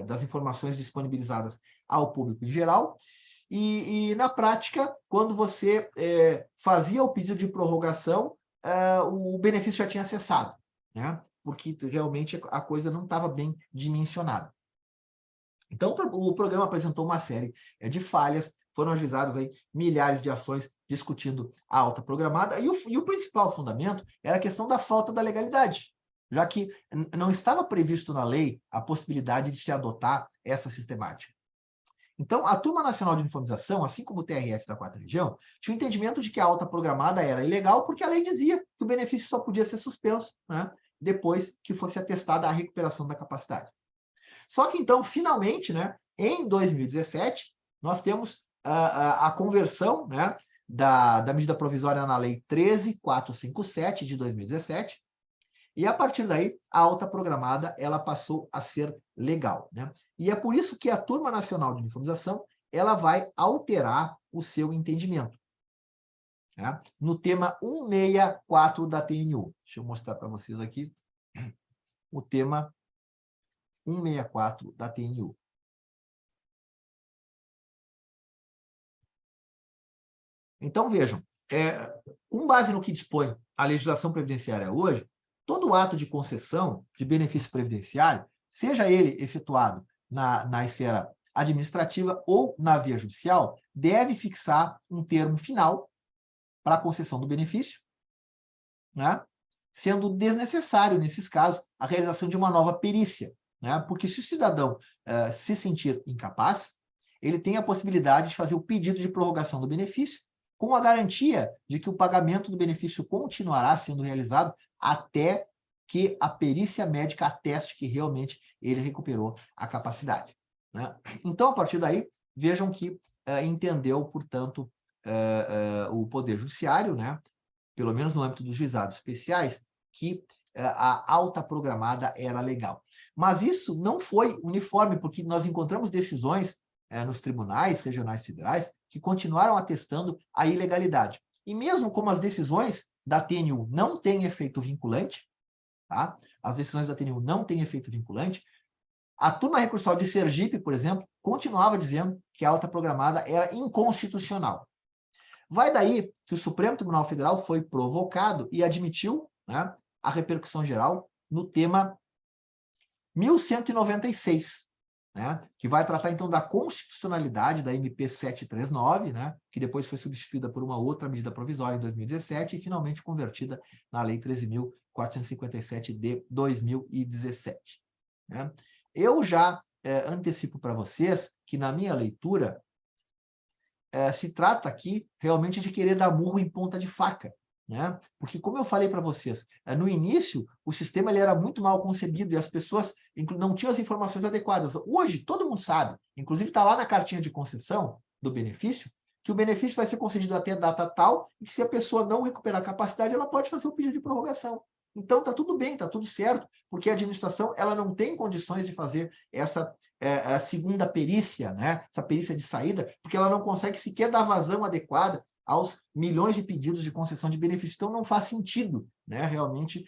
das informações disponibilizadas ao público em geral. E na prática, quando você fazia o pedido de prorrogação, o benefício já tinha cessado, né? Porque realmente a coisa não estava bem dimensionada. Então, o programa apresentou uma série de falhas, foram ajuizadas aí milhares de ações discutindo a alta programada, e o principal fundamento era a questão da falta da legalidade, já que não estava previsto na lei a possibilidade de se adotar essa sistemática. Então, a Turma Nacional de Uniformização, assim como o TRF da 4ª Região, tinha o entendimento de que a alta programada era ilegal porque a lei dizia que o benefício só podia ser suspenso, né, depois que fosse atestada a recuperação da capacidade. Só que, então, finalmente, né, em 2017, nós temos a conversão, né, da medida provisória na Lei 13.457 de 2017, e a partir daí, a alta programada ela passou a ser legal, né? E é por isso que a Turma Nacional de Uniformização ela vai alterar o seu entendimento, né? No tema 164 da TNU. Deixa eu mostrar para vocês aqui o tema 164 da TNU. Então, vejam, com base no que dispõe a legislação previdenciária hoje, todo ato de concessão de benefício previdenciário, seja ele efetuado na esfera administrativa ou na via judicial, deve fixar um termo final para a concessão do benefício, né? Sendo desnecessário, nesses casos, a realização de uma nova perícia, né? Porque se o cidadão se sentir incapaz, ele tem a possibilidade de fazer o pedido de prorrogação do benefício, com a garantia de que o pagamento do benefício continuará sendo realizado até que a perícia médica ateste que realmente ele recuperou a capacidade, né? Então, a partir daí, vejam que entendeu, portanto, o Poder Judiciário, né, pelo menos no âmbito dos juizados especiais, que a alta programada era legal. Mas isso não foi uniforme, porque nós encontramos decisões nos tribunais regionais federais que continuaram atestando a ilegalidade. E mesmo como as decisões da TNU não têm efeito vinculante, tá? As decisões da TNU não têm efeito vinculante, a turma recursal de Sergipe, por exemplo, continuava dizendo que a alta programada era inconstitucional. Vai daí que o Supremo Tribunal Federal foi provocado e admitiu, né, a repercussão geral no tema 1196, né, que vai tratar, então, da constitucionalidade da MP 739, né, que depois foi substituída por uma outra medida provisória em 2017 e finalmente convertida na Lei 13.457 de 2017. Né? Eu já antecipo para vocês que, na minha leitura, se trata aqui realmente de querer dar murro em ponta de faca, né? Porque, como eu falei para vocês, no início, o sistema ele era muito mal concebido e as pessoas não tinham as informações adequadas. Hoje, todo mundo sabe, inclusive está lá na cartinha de concessão do benefício, que o benefício vai ser concedido até a data tal e que, se a pessoa não recuperar a capacidade, ela pode fazer o pedido de prorrogação. Então, está tudo bem, está tudo certo, porque a administração ela não tem condições de fazer essa segunda perícia, né? Essa perícia de saída, porque ela não consegue sequer dar vazão adequada aos milhões de pedidos de concessão de benefício. Então, não faz sentido, né? Realmente,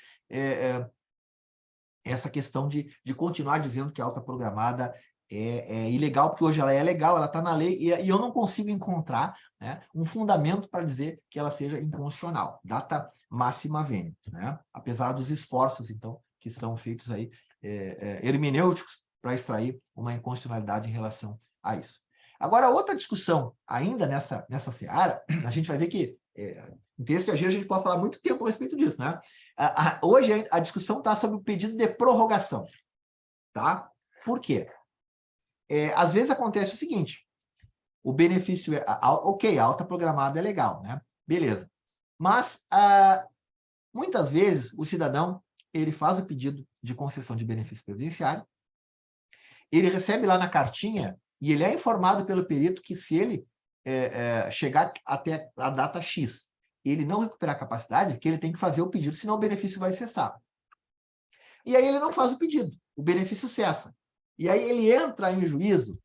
essa questão de continuar dizendo que a alta programada é ilegal, porque hoje ela é legal, ela está na lei, e eu não consigo encontrar, né, um fundamento para dizer que ela seja inconstitucional. Data máxima vênia, né? Apesar dos esforços, então, que são feitos aí, hermenêuticos, para extrair uma inconstitucionalidade em relação a isso. Agora, outra discussão, ainda nessa seara, a gente vai ver que, em texto de agir, a gente pode falar muito tempo a respeito disso, né? Hoje, a discussão está sobre o pedido de prorrogação, tá? Por quê? Às vezes acontece o seguinte, o benefício ok, a alta programada é legal, né? Beleza. Mas, muitas vezes, o cidadão, ele faz o pedido de concessão de benefício previdenciário, ele recebe lá na cartinha e ele é informado pelo perito que, se ele chegar até a data X, ele não recuperar a capacidade, que ele tem que fazer o pedido, senão o benefício vai cessar. E aí ele não faz o pedido, o benefício cessa. E aí ele entra em juízo.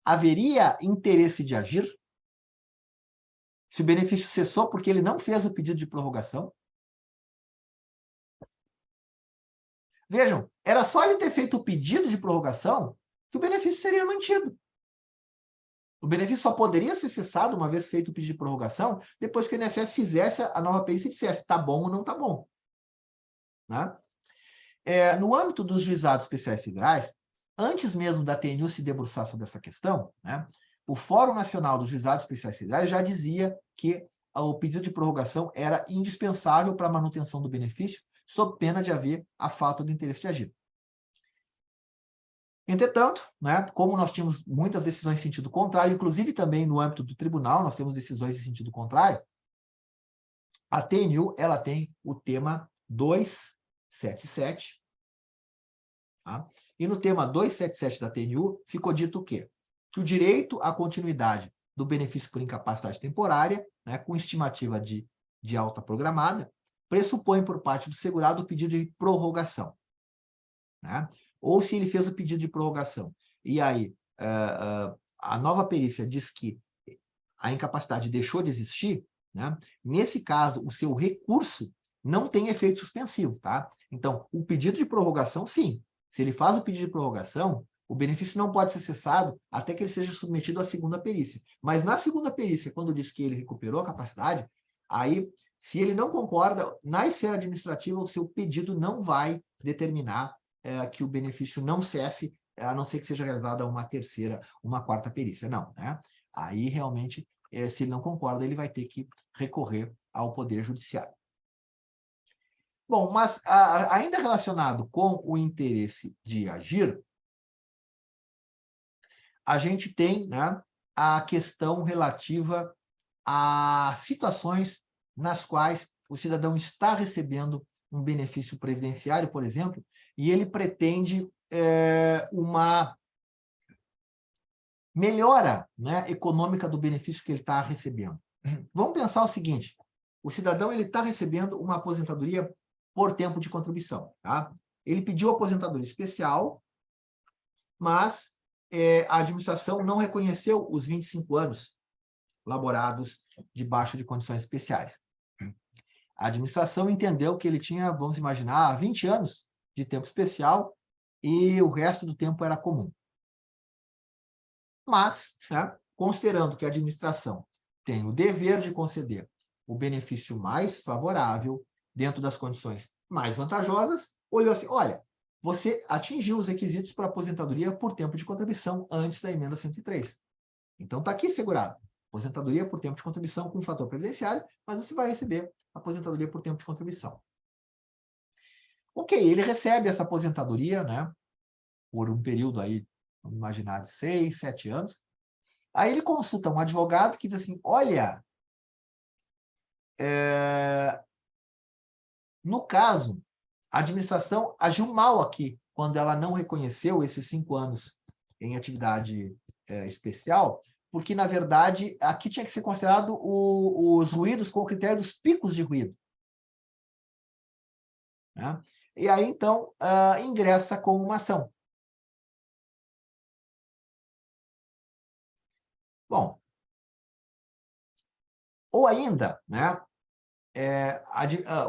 Haveria interesse de agir? Se o benefício cessou porque ele não fez o pedido de prorrogação? Vejam, era só ele ter feito o pedido de prorrogação que o benefício seria mantido. O benefício só poderia ser cessado, uma vez feito o pedido de prorrogação, depois que o INSS fizesse a nova perícia e dissesse está bom ou não está bom. Né? No âmbito dos juizados especiais federais, antes mesmo da TNU se debruçar sobre essa questão, né, o Fórum Nacional dos Juizados Especiais Federais já dizia que o pedido de prorrogação era indispensável para a manutenção do benefício, sob pena de haver a falta do interesse de agir. Entretanto, né, como nós tínhamos muitas decisões em sentido contrário, inclusive também no âmbito do tribunal, nós temos decisões em sentido contrário, a TNU ela tem o tema 277, tá? E no tema 277 da TNU ficou dito o quê? Que o direito à continuidade do benefício por incapacidade temporária, né, com estimativa de alta programada, pressupõe por parte do segurado o pedido de prorrogação. Né? Ou se ele fez o pedido de prorrogação e aí a nova perícia diz que a incapacidade deixou de existir, né? Nesse caso, o seu recurso não tem efeito suspensivo, tá? Então, o pedido de prorrogação, sim. Se ele faz o pedido de prorrogação, o benefício não pode ser cessado até que ele seja submetido à segunda perícia. Mas na segunda perícia, quando diz que ele recuperou a capacidade, aí, se ele não concorda, na esfera administrativa, o seu pedido não vai determinar que o benefício não cesse, a não ser que seja realizada uma terceira, uma quarta perícia. Não, né? Aí, realmente, se ele não concorda, ele vai ter que recorrer ao Poder Judiciário. Bom, mas ainda relacionado com o interesse de agir, a gente tem, né, a questão relativa a situações nas quais o cidadão está recebendo um benefício previdenciário, por exemplo, e ele pretende uma melhora, né, econômica do benefício que ele está recebendo. Vamos pensar o seguinte, o cidadão está recebendo uma aposentadoria por tempo de contribuição. Tá? Ele pediu aposentadoria especial, mas a administração não reconheceu os 25 anos laborados debaixo de condições especiais. A administração entendeu que ele tinha, vamos imaginar, 20 anos de tempo especial e o resto do tempo era comum. Mas, né, considerando que a administração tem o dever de conceder o benefício mais favorável dentro das condições mais vantajosas, olhou assim, olha, você atingiu os requisitos para aposentadoria por tempo de contribuição antes da emenda 103. Então, está aqui segurado. Aposentadoria por tempo de contribuição com fator previdenciário, mas você vai receber aposentadoria por tempo de contribuição. Ok, ele recebe essa aposentadoria, né, por um período aí, vamos imaginar, de 6, 7 anos. Aí ele consulta um advogado que diz assim, olha, no caso, a administração agiu mal aqui, quando ela não reconheceu esses 5 anos em atividade especial, porque, na verdade, aqui tinha que ser considerado os ruídos com o critério dos picos de ruído. Né? E aí, então, ingressa com uma ação. Bom, ou ainda, né,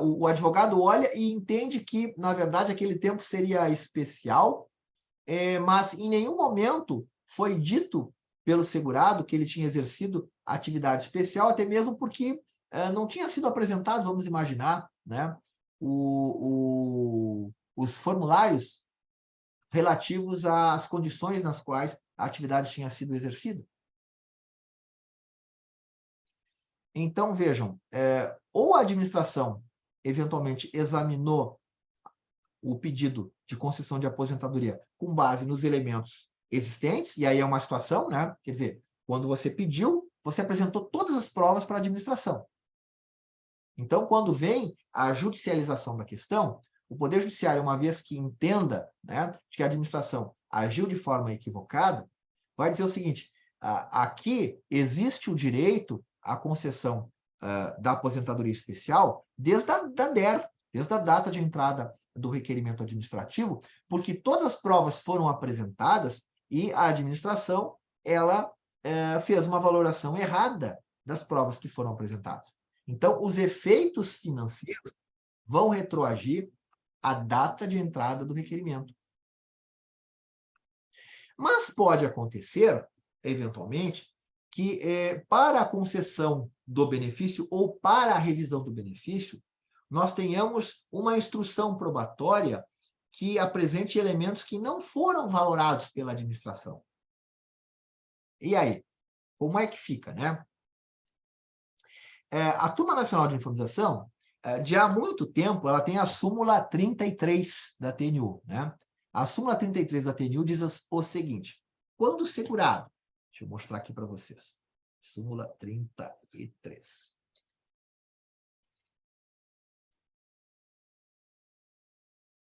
o advogado olha e entende que, na verdade, aquele tempo seria especial, mas em nenhum momento foi dito pelo segurado que ele tinha exercido atividade especial, até mesmo porque não tinha sido apresentado, vamos imaginar, né, os formulários relativos às condições nas quais a atividade tinha sido exercida. Então, vejam, ou a administração eventualmente examinou o pedido de concessão de aposentadoria com base nos elementos existentes, e aí é uma situação, né? Quer dizer, quando você pediu, você apresentou todas as provas para a administração. Então, quando vem a judicialização da questão, o Poder Judiciário, uma vez que entenda, né, de que a administração agiu de forma equivocada, vai dizer o seguinte, aqui existe o direito à concessão da aposentadoria especial desde a DER, desde a data de entrada do requerimento administrativo, porque todas as provas foram apresentadas e a administração ela fez uma valoração errada das provas que foram apresentadas. Então, os efeitos financeiros vão retroagir à data de entrada do requerimento. Mas pode acontecer, eventualmente, que para a concessão do benefício ou para a revisão do benefício, nós tenhamos uma instrução probatória que apresente elementos que não foram valorados pela administração. E aí? Como é que fica, né? A Turma Nacional de Informatização, de há muito tempo, ela tem a súmula 33 da TNU, né? A súmula 33 da TNU diz o seguinte, quando o segurado, deixa eu mostrar aqui para vocês, súmula 33.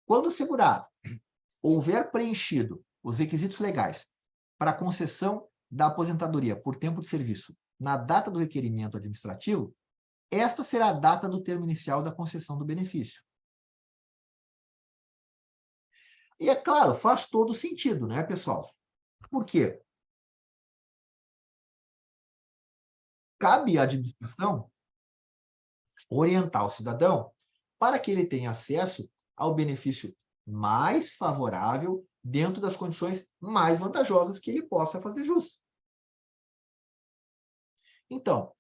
Quando o segurado houver preenchido os requisitos legais para a concessão da aposentadoria por tempo de serviço na data do requerimento administrativo, esta será a data do termo inicial da concessão do benefício. E, é claro, faz todo sentido, né, pessoal? Por quê? Cabe à administração orientar o cidadão para que ele tenha acesso ao benefício mais favorável dentro das condições mais vantajosas que ele possa fazer jus. Então,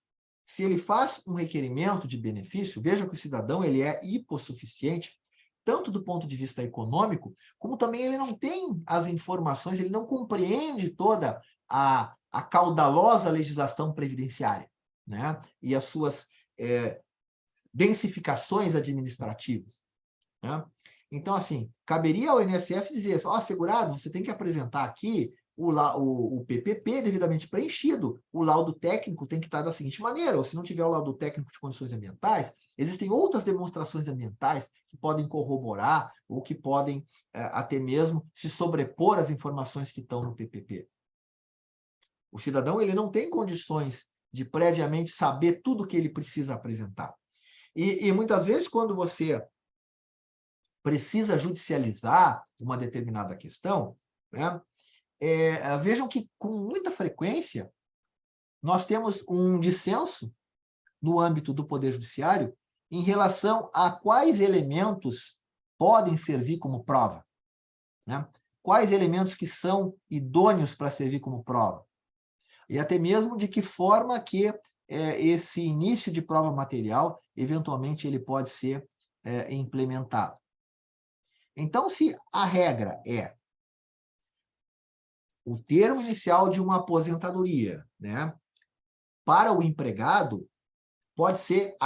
se ele faz um requerimento de benefício, veja que o cidadão ele é hipossuficiente, tanto do ponto de vista econômico, como também ele não tem as informações, ele não compreende toda a caudalosa legislação previdenciária, né? E as suas densificações administrativas. Né? Então, assim, caberia ao INSS dizer, segurado, você tem que apresentar aqui o PPP devidamente preenchido, o laudo técnico tem que estar da seguinte maneira, ou se não tiver o laudo técnico de condições ambientais, existem outras demonstrações ambientais que podem corroborar ou que podem até mesmo se sobrepor às informações que estão no PPP. O cidadão ele não tem condições de previamente saber tudo que ele precisa apresentar. E muitas vezes, quando você precisa judicializar uma determinada questão, né, vejam que, com muita frequência, nós temos um dissenso no âmbito do Poder Judiciário em relação a quais elementos podem servir como prova, né? Quais elementos que são idôneos para servir como prova. E até mesmo de que forma que esse início de prova material, eventualmente, ele pode ser implementado. Então, se a regra é o termo inicial de uma aposentadoria, né, para o empregado, pode ser,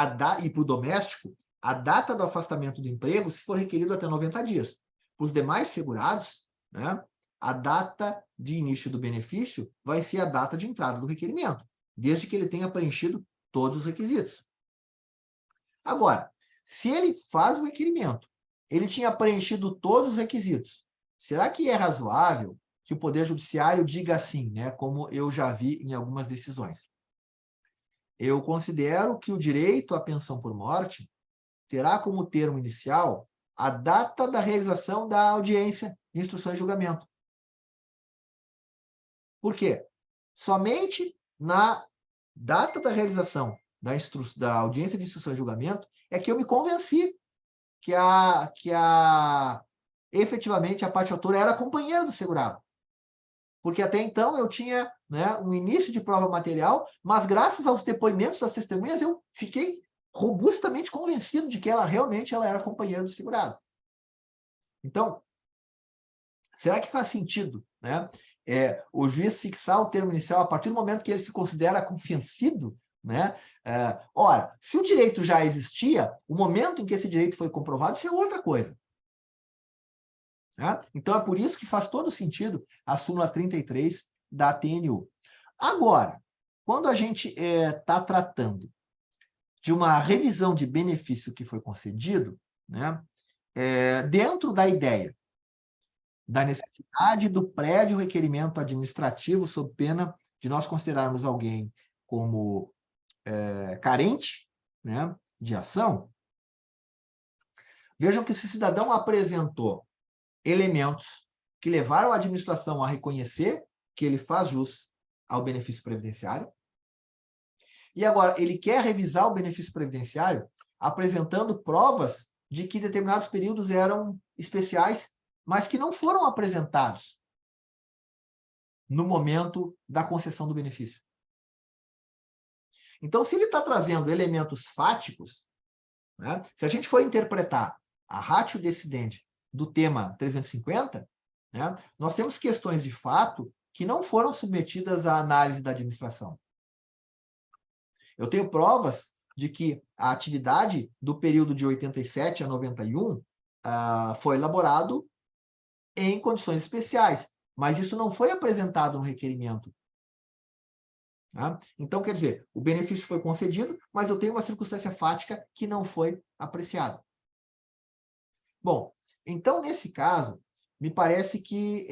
e para o doméstico, a data do afastamento do emprego, se for requerido até 90 dias. Para os demais segurados, né, a data de início do benefício vai ser a data de entrada do requerimento, desde que ele tenha preenchido todos os requisitos. Agora, se ele faz o requerimento, ele tinha preenchido todos os requisitos, será que é razoável que o Poder Judiciário diga assim, né, como eu já vi em algumas decisões? Eu considero que o direito à pensão por morte terá como termo inicial a data da realização da audiência de instrução e julgamento. Por quê? Somente na data da realização da audiência de instrução e julgamento é que eu me convenci que efetivamente a parte autora era companheira do segurado. Porque até então eu tinha, né, um início de prova material, mas graças aos depoimentos das testemunhas eu fiquei robustamente convencido de que ela era companheira do segurado. Então, será que faz sentido, né, o juiz fixar o termo inicial a partir do momento que ele se considera convencido, né? Ora, se o direito já existia, o momento em que esse direito foi comprovado, isso é outra coisa. Né? Então, é por isso que faz todo sentido a súmula 33 da TNU. Agora, quando a gente está tratando de uma revisão de benefício que foi concedido, né, dentro da ideia da necessidade do prévio requerimento administrativo, sob pena de nós considerarmos alguém como carente, né, de ação, vejam que se o cidadão apresentou elementos que levaram a administração a reconhecer que ele faz jus ao benefício previdenciário, e agora ele quer revisar o benefício previdenciário apresentando provas de que determinados períodos eram especiais, mas que não foram apresentados no momento da concessão do benefício. Então, se ele está trazendo elementos fáticos, né, se a gente for interpretar a ratio decidente do tema 350, né, nós temos questões de fato que não foram submetidas à análise da administração. Eu tenho provas de que a atividade do período de 87 a 91 foi elaborado em condições especiais, mas isso não foi apresentado no requerimento. Tá? Então, quer dizer, o benefício foi concedido, mas eu tenho uma circunstância fática que não foi apreciada. Bom, então, nesse caso, me parece que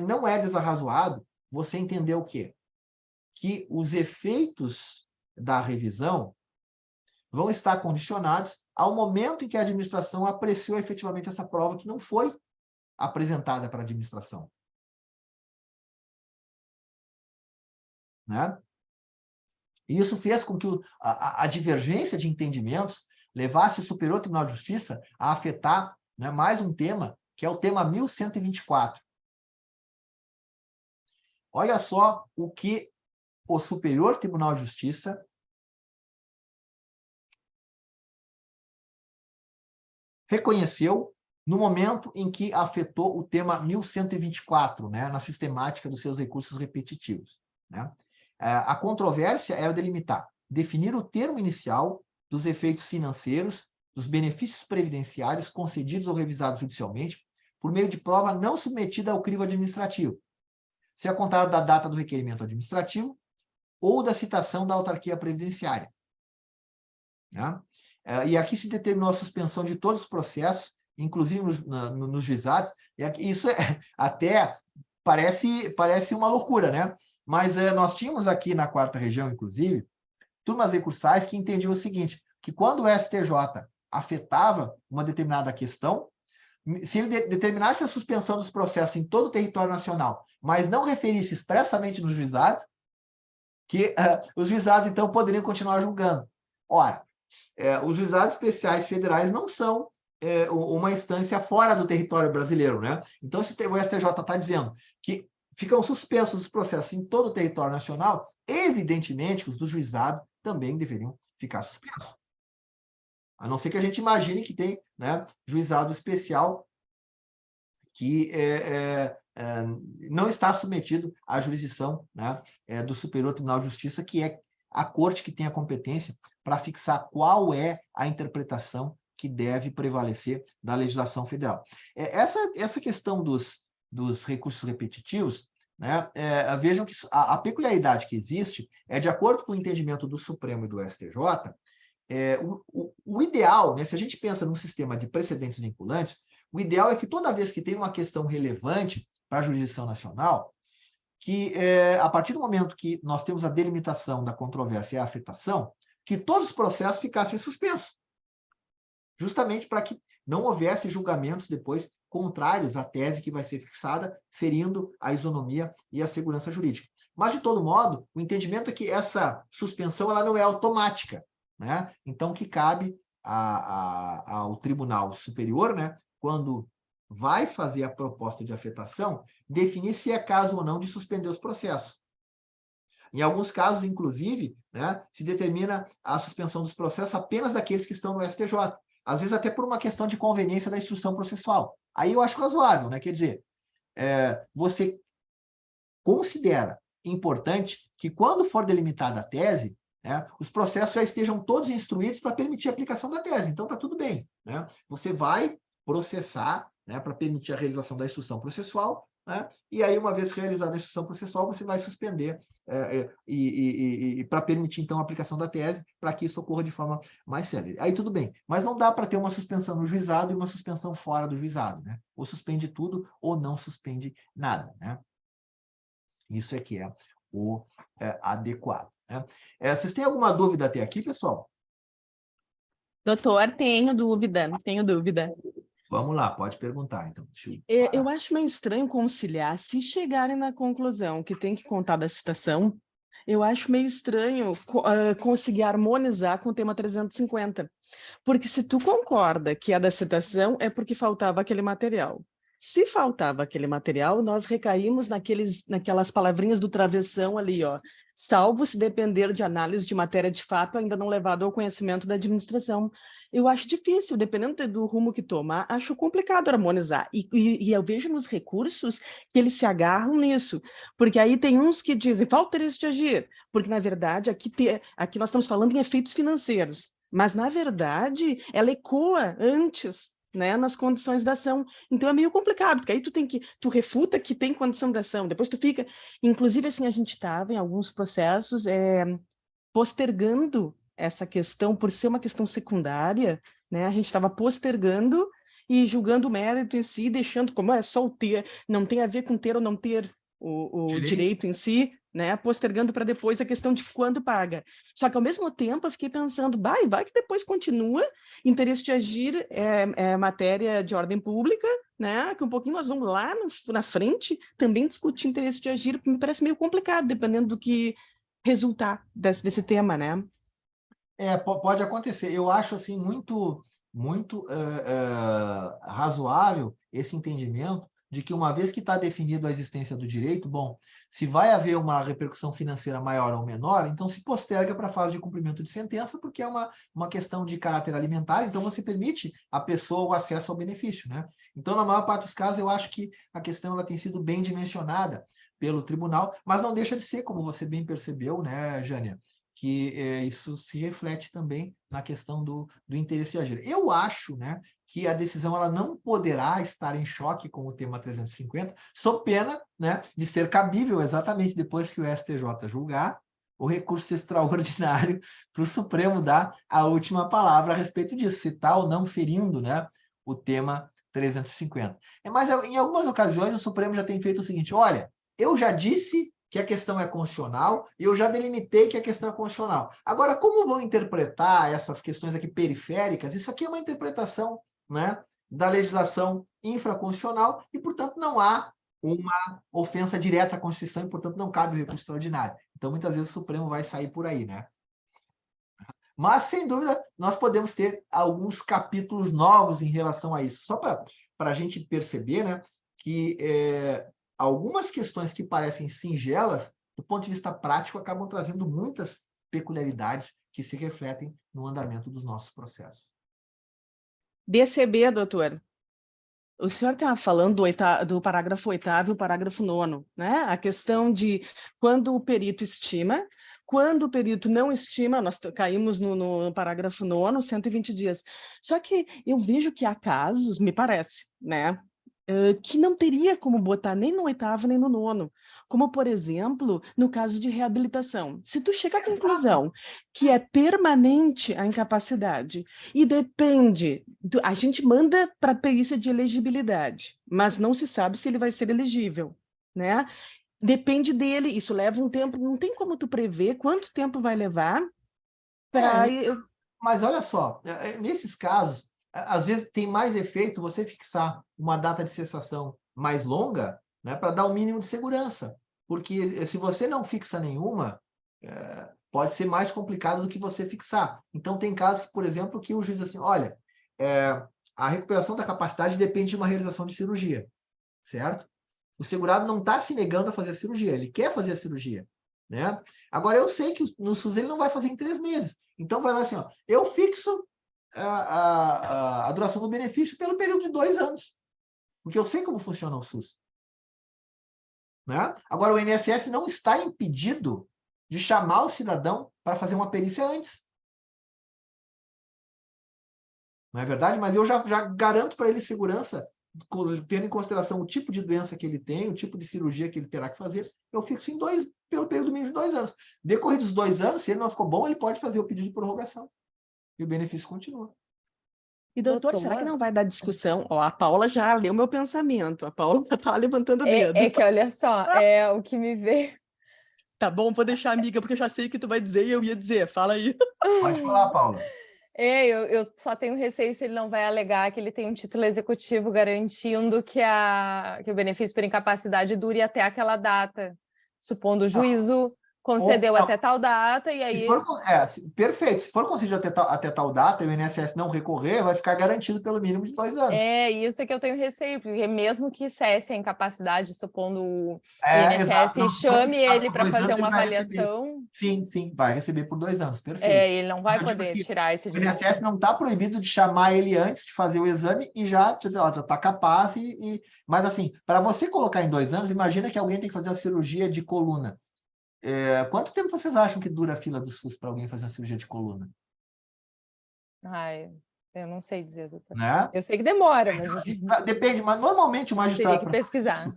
não é desarrazoado você entender o quê? Que os efeitos da revisão vão estar condicionados ao momento em que a administração apreciou efetivamente essa prova que não foi apresentada para a administração. Né? E isso fez com que a divergência de entendimentos levasse o Superior Tribunal de Justiça a afetar, né, mais um tema, que é o tema 1124. Olha só o que o Superior Tribunal de Justiça reconheceu no momento em que afetou o tema 1124, né, na sistemática dos seus recursos repetitivos. Né? A controvérsia era delimitar, definir o termo inicial dos efeitos financeiros dos benefícios previdenciários concedidos ou revisados judicialmente por meio de prova não submetida ao crivo administrativo, se é contrário da data do requerimento administrativo ou da citação da autarquia previdenciária. Né? E aqui se determinou a suspensão de todos os processos, inclusive nos juizados. Isso até parece uma loucura, né? Mas nós tínhamos aqui na 4ª Região, inclusive, turmas recursais que entendiam o seguinte: que quando o STJ afetava uma determinada questão, se ele determinasse a suspensão dos processos em todo o território nacional, mas não referisse expressamente nos juizados, que os juizados, então, poderiam continuar julgando. Ora, os juizados especiais federais não são uma instância fora do território brasileiro, né? Então, se o STJ está dizendo que ficam suspensos os processos em todo o território nacional, evidentemente que os do juizado também deveriam ficar suspensos. A não ser que a gente imagine que tem, né, juizado especial que não está submetido à jurisdição, né, do Superior Tribunal de Justiça, que é a corte que tem a competência para fixar qual é a interpretação que deve prevalecer da legislação federal. Essa questão dos recursos repetitivos, né, vejam que a peculiaridade que existe é, de acordo com o entendimento do Supremo e do STJ, o ideal, né, se a gente pensa num sistema de precedentes vinculantes, o ideal é que toda vez que tem uma questão relevante para a jurisdição nacional, que a partir do momento que nós temos a delimitação da controvérsia e a afetação, que todos os processos ficassem suspensos, justamente para que não houvesse julgamentos depois contrários à tese que vai ser fixada, ferindo a isonomia e a segurança jurídica. Mas, de todo modo, o entendimento é que essa suspensão ela não é automática, né? Então, que cabe ao Tribunal Superior, né, quando vai fazer a proposta de afetação, definir se é caso ou não de suspender os processos. Em alguns casos, inclusive, né, se determina a suspensão dos processos apenas daqueles que estão no STJ. Às vezes até por uma questão de conveniência da instrução processual. Aí eu acho razoável, né? Quer dizer, você considera importante que, quando for delimitada a tese, né, os processos já estejam todos instruídos para permitir a aplicação da tese. Então, está tudo bem, né? Você vai processar, né, para permitir a realização da instrução processual, né? E aí, uma vez realizada a instrução processual, você vai suspender para permitir, então, a aplicação da tese, para que isso ocorra de forma mais célere. Aí tudo bem, mas não dá para ter uma suspensão no juizado e uma suspensão fora do juizado, né? Ou suspende tudo ou não suspende nada, né? Isso é que é o adequado, né? Vocês têm alguma dúvida até aqui, pessoal? Doutor, tenho dúvida. Vamos lá, pode perguntar, então. Eu acho meio estranho conciliar. Se chegarem na conclusão que tem que contar da citação, eu acho meio estranho conseguir harmonizar com o tema 350. Porque se tu concorda que a da citação é porque faltava aquele material. Se faltava aquele material, nós recaímos naquelas palavrinhas do travessão ali, ó. Salvo se depender de análise de matéria de fato ainda não levado ao conhecimento da administração. Eu acho difícil, dependendo do rumo que tomar, acho complicado harmonizar. E eu vejo nos recursos que eles se agarram nisso, porque aí tem uns que dizem, falta interesse de agir, porque, na verdade, aqui nós estamos falando em efeitos financeiros, mas, na verdade, ela ecoa antes, né, nas condições da ação. Então é meio complicado, porque aí tu refuta que tem condição de ação, depois tu fica... Inclusive, assim, a gente estava em alguns processos postergando essa questão, por ser uma questão secundária, né, a gente estava postergando e julgando o mérito em si, deixando como é só o ter, não tem a ver com ter ou não ter o direito em si, né, postergando para depois a questão de quando paga. Só que, ao mesmo tempo, eu fiquei pensando, vai que depois continua, interesse de agir é matéria de ordem pública, né, que um pouquinho nós vamos lá na frente também discutir interesse de agir, porque me parece meio complicado, dependendo do que resultar desse tema, né? Pode acontecer. Eu acho, assim, muito razoável esse entendimento de que, uma vez que está definido a existência do direito, bom, se vai haver uma repercussão financeira maior ou menor, então se posterga para a fase de cumprimento de sentença, porque é uma questão de caráter alimentar, então você permite à pessoa o acesso ao benefício, né? Então, na maior parte dos casos, eu acho que a questão ela tem sido bem dimensionada pelo tribunal, mas não deixa de ser, como você bem percebeu, né, Jânia, que isso se reflete também na questão do interesse de agir. Eu acho, né, que a decisão ela não poderá estar em choque com o tema 350, sob pena, né, de ser cabível exatamente depois que o STJ julgar o recurso extraordinário para o Supremo dar a última palavra a respeito disso, se está ou não ferindo, né, o tema 350. Mas em algumas ocasiões o Supremo já tem feito o seguinte, olha, eu já disse que a questão é constitucional e eu já delimitei que a questão é constitucional. Agora, como vão interpretar essas questões aqui periféricas? Isso aqui é uma interpretação, né, da legislação infraconstitucional e, portanto, não há uma ofensa direta à Constituição e, portanto, não cabe o recurso extraordinário. Então, muitas vezes o Supremo vai sair por aí, né? Mas, sem dúvida, nós podemos ter alguns capítulos novos em relação a isso. Só para a gente perceber, né, que algumas questões que parecem singelas, do ponto de vista prático, acabam trazendo muitas peculiaridades que se refletem no andamento dos nossos processos. DCB, doutor. O senhor estava falando do parágrafo 8º e o parágrafo 9º, né? A questão de quando o perito estima, quando o perito não estima, nós caímos no parágrafo 9º, 120 dias. Só que eu vejo que há casos, me parece, né, que não teria como botar nem no 8º nem no 9º, como, por exemplo, no caso de reabilitação. Se tu chega à conclusão que é permanente a incapacidade e depende, a gente manda para a perícia de elegibilidade, mas não se sabe se ele vai ser elegível, né? Depende dele, isso leva um tempo, não tem como tu prever quanto tempo vai levar para... Mas olha só, nesses casos, às vezes tem mais efeito você fixar uma data de cessação mais longa, né, para dar o mínimo de segurança. Porque se você não fixa nenhuma, pode ser mais complicado do que você fixar. Então, tem casos que, por exemplo, que o juiz diz assim, olha, a recuperação da capacidade depende de uma realização de cirurgia, certo? O segurado não está se negando a fazer a cirurgia, ele quer fazer a cirurgia, né? Agora, eu sei que no SUS ele não vai fazer em 3 meses. Então, vai lá assim, ó, eu fixo a duração do benefício pelo período de 2 anos, porque eu sei como funciona o SUS. Né? Agora, o INSS não está impedido de chamar o cidadão para fazer uma perícia antes. Não é verdade? Mas eu já garanto para ele segurança, tendo em consideração o tipo de doença que ele tem, o tipo de cirurgia que ele terá que fazer, eu fixo pelo período mínimo de 2 anos. Decorridos os 2 anos, se ele não ficou bom, ele pode fazer o pedido de prorrogação. E o benefício continua. E, doutor, será que não vai dar discussão? Ó, a Paula já leu meu pensamento. A Paula está levantando o dedo. É que, olha só, o que me veio... Tá bom, vou deixar, amiga, porque eu já sei o que tu vai dizer e eu ia dizer. Fala aí. Pode falar, Paula. Eu só tenho receio se ele não vai alegar que ele tem um título executivo garantindo que o benefício por incapacidade dure até aquela data, supondo o juízo concedeu até tal data, e aí... Perfeito. Se for concedido até tal data, e o INSS não recorrer, vai ficar garantido pelo mínimo de 2 anos. Isso é que eu tenho receio, porque mesmo que cesse a incapacidade, supondo o INSS chame ele para fazer uma avaliação... Sim, vai receber por 2 anos, perfeito. Ele não vai poder tirar esse dinheiro. O INSS não está proibido de chamar ele antes de fazer o exame e já está capaz. Mas, assim, para você colocar em 2 anos, imagina que alguém tem que fazer uma cirurgia de coluna. Quanto tempo vocês acham que dura a fila do SUS para alguém fazer uma cirurgia de coluna? Eu não sei dizer. Né? Eu sei que demora, mas... Assim, depende, mas normalmente o magistrado... Teria que pesquisar.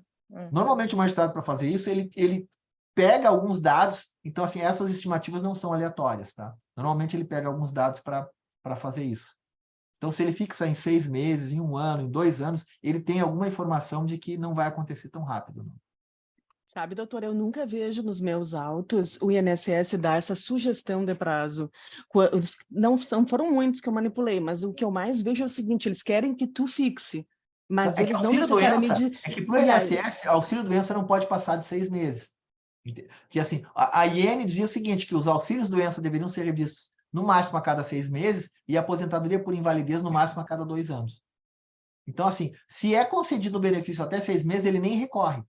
Normalmente o magistrado, para fazer isso, ele pega alguns dados. Então, assim, essas estimativas não são aleatórias, tá? Normalmente ele pega alguns dados para fazer isso. Então, se ele fixa em 6 meses, em 1 ano, em 2 anos, ele tem alguma informação de que não vai acontecer tão rápido, não. Sabe, doutor, eu nunca vejo nos meus autos o INSS dar essa sugestão de prazo. Não foram muitos que eu manipulei, mas o que eu mais vejo é o seguinte, eles querem que tu fixe, mas eles não necessariamente... que para o INSS, auxílio-doença não pode passar de 6 meses. Porque, assim, a IN dizia o seguinte, que os auxílios-doença deveriam ser revistos no máximo a cada 6 meses e a aposentadoria por invalidez no máximo a cada 2 anos. Então, assim, se é concedido o benefício até 6 meses, ele nem recorre.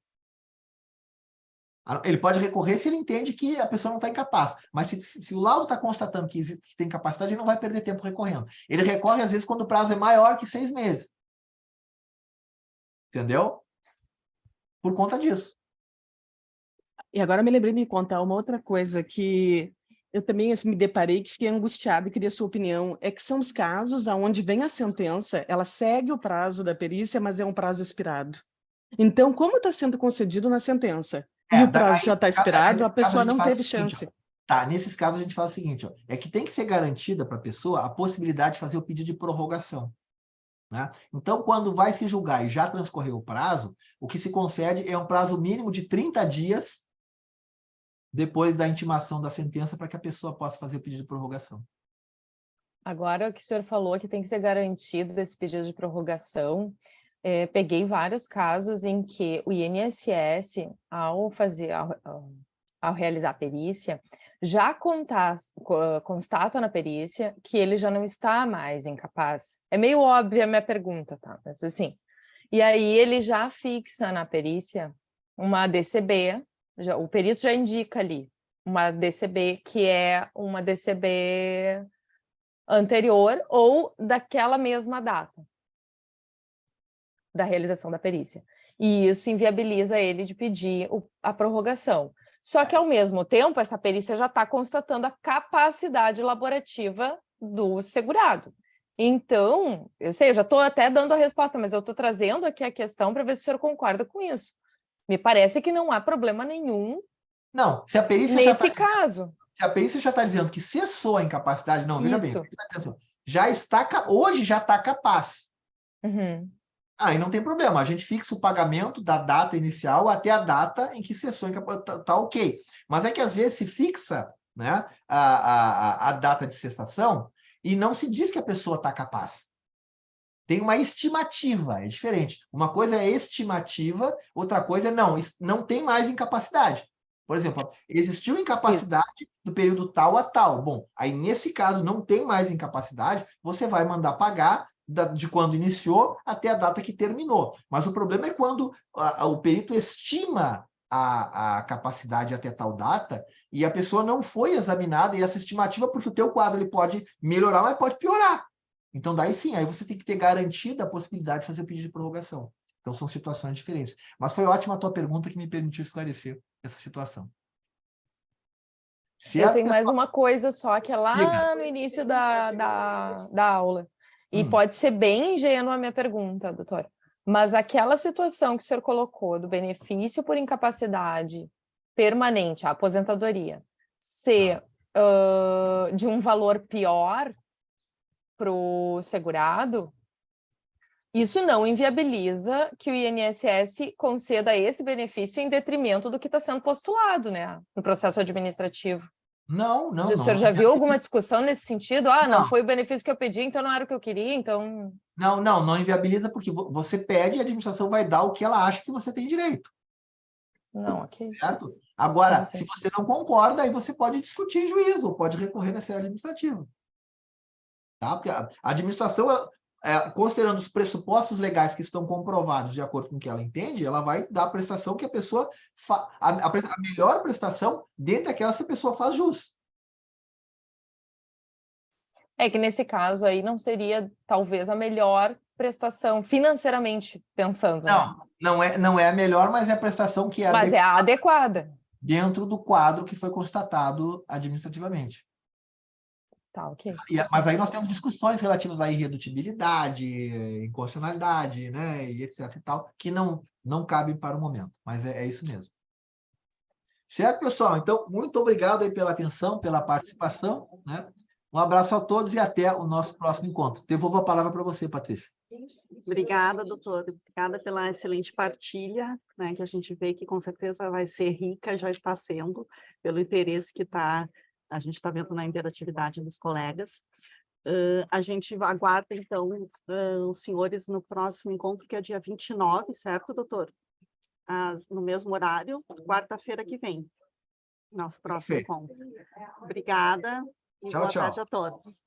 Ele pode recorrer se ele entende que a pessoa não está incapaz. Mas se o laudo está constatando que tem capacidade, ele não vai perder tempo recorrendo. Ele recorre, às vezes, quando o prazo é maior que 6 meses. Entendeu? Por conta disso. E agora me lembrei de me contar uma outra coisa que eu também me deparei, que fiquei angustiada e queria a sua opinião. É que são os casos onde vem a sentença, ela segue o prazo da perícia, mas é um prazo expirado. Então, como está sendo concedido na sentença? E o prazo já está expirado, a pessoa não teve chance. Nesses casos a gente fala o seguinte, é que tem que ser garantida para a pessoa a possibilidade de fazer o pedido de prorrogação. Né? Então, quando vai se julgar e já transcorreu o prazo, o que se concede é um prazo mínimo de 30 dias depois da intimação da sentença para que a pessoa possa fazer o pedido de prorrogação. Agora, o que o senhor falou que tem que ser garantido esse pedido de prorrogação, peguei vários casos em que o INSS, ao realizar a perícia, já constata na perícia que ele já não está mais incapaz. É meio óbvia a minha pergunta, tá? Mas assim, e aí ele já fixa na perícia uma DCB, o perito já indica ali uma DCB, que é uma DCB anterior ou daquela mesma data da realização da perícia. E isso inviabiliza ele de pedir a prorrogação. Só que, ao mesmo tempo, essa perícia já está constatando a capacidade laborativa do segurado. Então, eu sei, eu já estou até dando a resposta, mas eu estou trazendo aqui a questão para ver se o senhor concorda com isso. Me parece que não há problema nenhum Não, se a perícia nesse caso. Se a perícia já está dizendo que cessou a incapacidade, não, veja Isso. bem, atenção, hoje já está capaz. Uhum. Aí não tem problema, a gente fixa o pagamento da data inicial até a data em que cessou a incapacidade, tá ok. Mas é que às vezes se fixa, né, a data de cessação e não se diz que a pessoa está capaz. Tem uma estimativa, é diferente. Uma coisa é estimativa, outra coisa é não tem mais incapacidade. Por exemplo, existiu incapacidade do período tal a tal. Bom, aí nesse caso não tem mais incapacidade, você vai mandar pagar de quando iniciou até a data que terminou. Mas o problema é quando o perito estima a capacidade até tal data e a pessoa não foi examinada e essa estimativa, porque o teu quadro ele pode melhorar, mas pode piorar. Então, daí sim, aí você tem que ter garantida a possibilidade de fazer o pedido de prorrogação. Então, são situações diferentes. Mas foi ótima a tua pergunta que me permitiu esclarecer essa situação. Eu tenho mais uma coisa só, que é lá no início da aula. E pode ser bem ingênua a minha pergunta, doutora. Mas aquela situação que o senhor colocou do benefício por incapacidade permanente, a aposentadoria, ser de um valor pior para o segurado, isso não inviabiliza que o INSS conceda esse benefício em detrimento do que está sendo postulado, né, no processo administrativo. Não. O senhor já viu alguma discussão nesse sentido? Não foi o benefício que eu pedi, então não era o que eu queria, então... Não inviabiliza porque você pede e a administração vai dar o que ela acha que você tem direito. Não, ok. Certo? Agora, sim. se você não concorda, aí você pode discutir em juízo, ou pode recorrer na sede administrativa. Tá? Porque a administração, considerando os pressupostos legais que estão comprovados de acordo com o que ela entende, ela vai dar a prestação que a pessoa a melhor prestação dentre aquelas que a pessoa faz jus. É que nesse caso aí não seria talvez a melhor prestação financeiramente pensando. Não é a melhor, mas é a prestação que é mas é a adequada dentro do quadro que foi constatado administrativamente. Tá, ok. Mas aí nós temos discussões relativas à irredutibilidade, inconstitucionalidade, né, e etc. e tal, que não cabem para o momento, mas é isso mesmo. Certo, pessoal? Então, muito obrigado aí pela atenção, pela participação, né? Um abraço a todos e até o nosso próximo encontro. Devolvo a palavra para você, Patrícia. Obrigada, doutor. Obrigada pela excelente partilha, né, que a gente vê que com certeza vai ser rica, já está sendo, pelo interesse que a gente está vendo na interatividade dos colegas. A gente aguarda, então, os senhores no próximo encontro, que é dia 29, certo, doutor? No mesmo horário, quarta-feira que vem. Nosso próximo encontro. Obrigada e boa tarde a todos.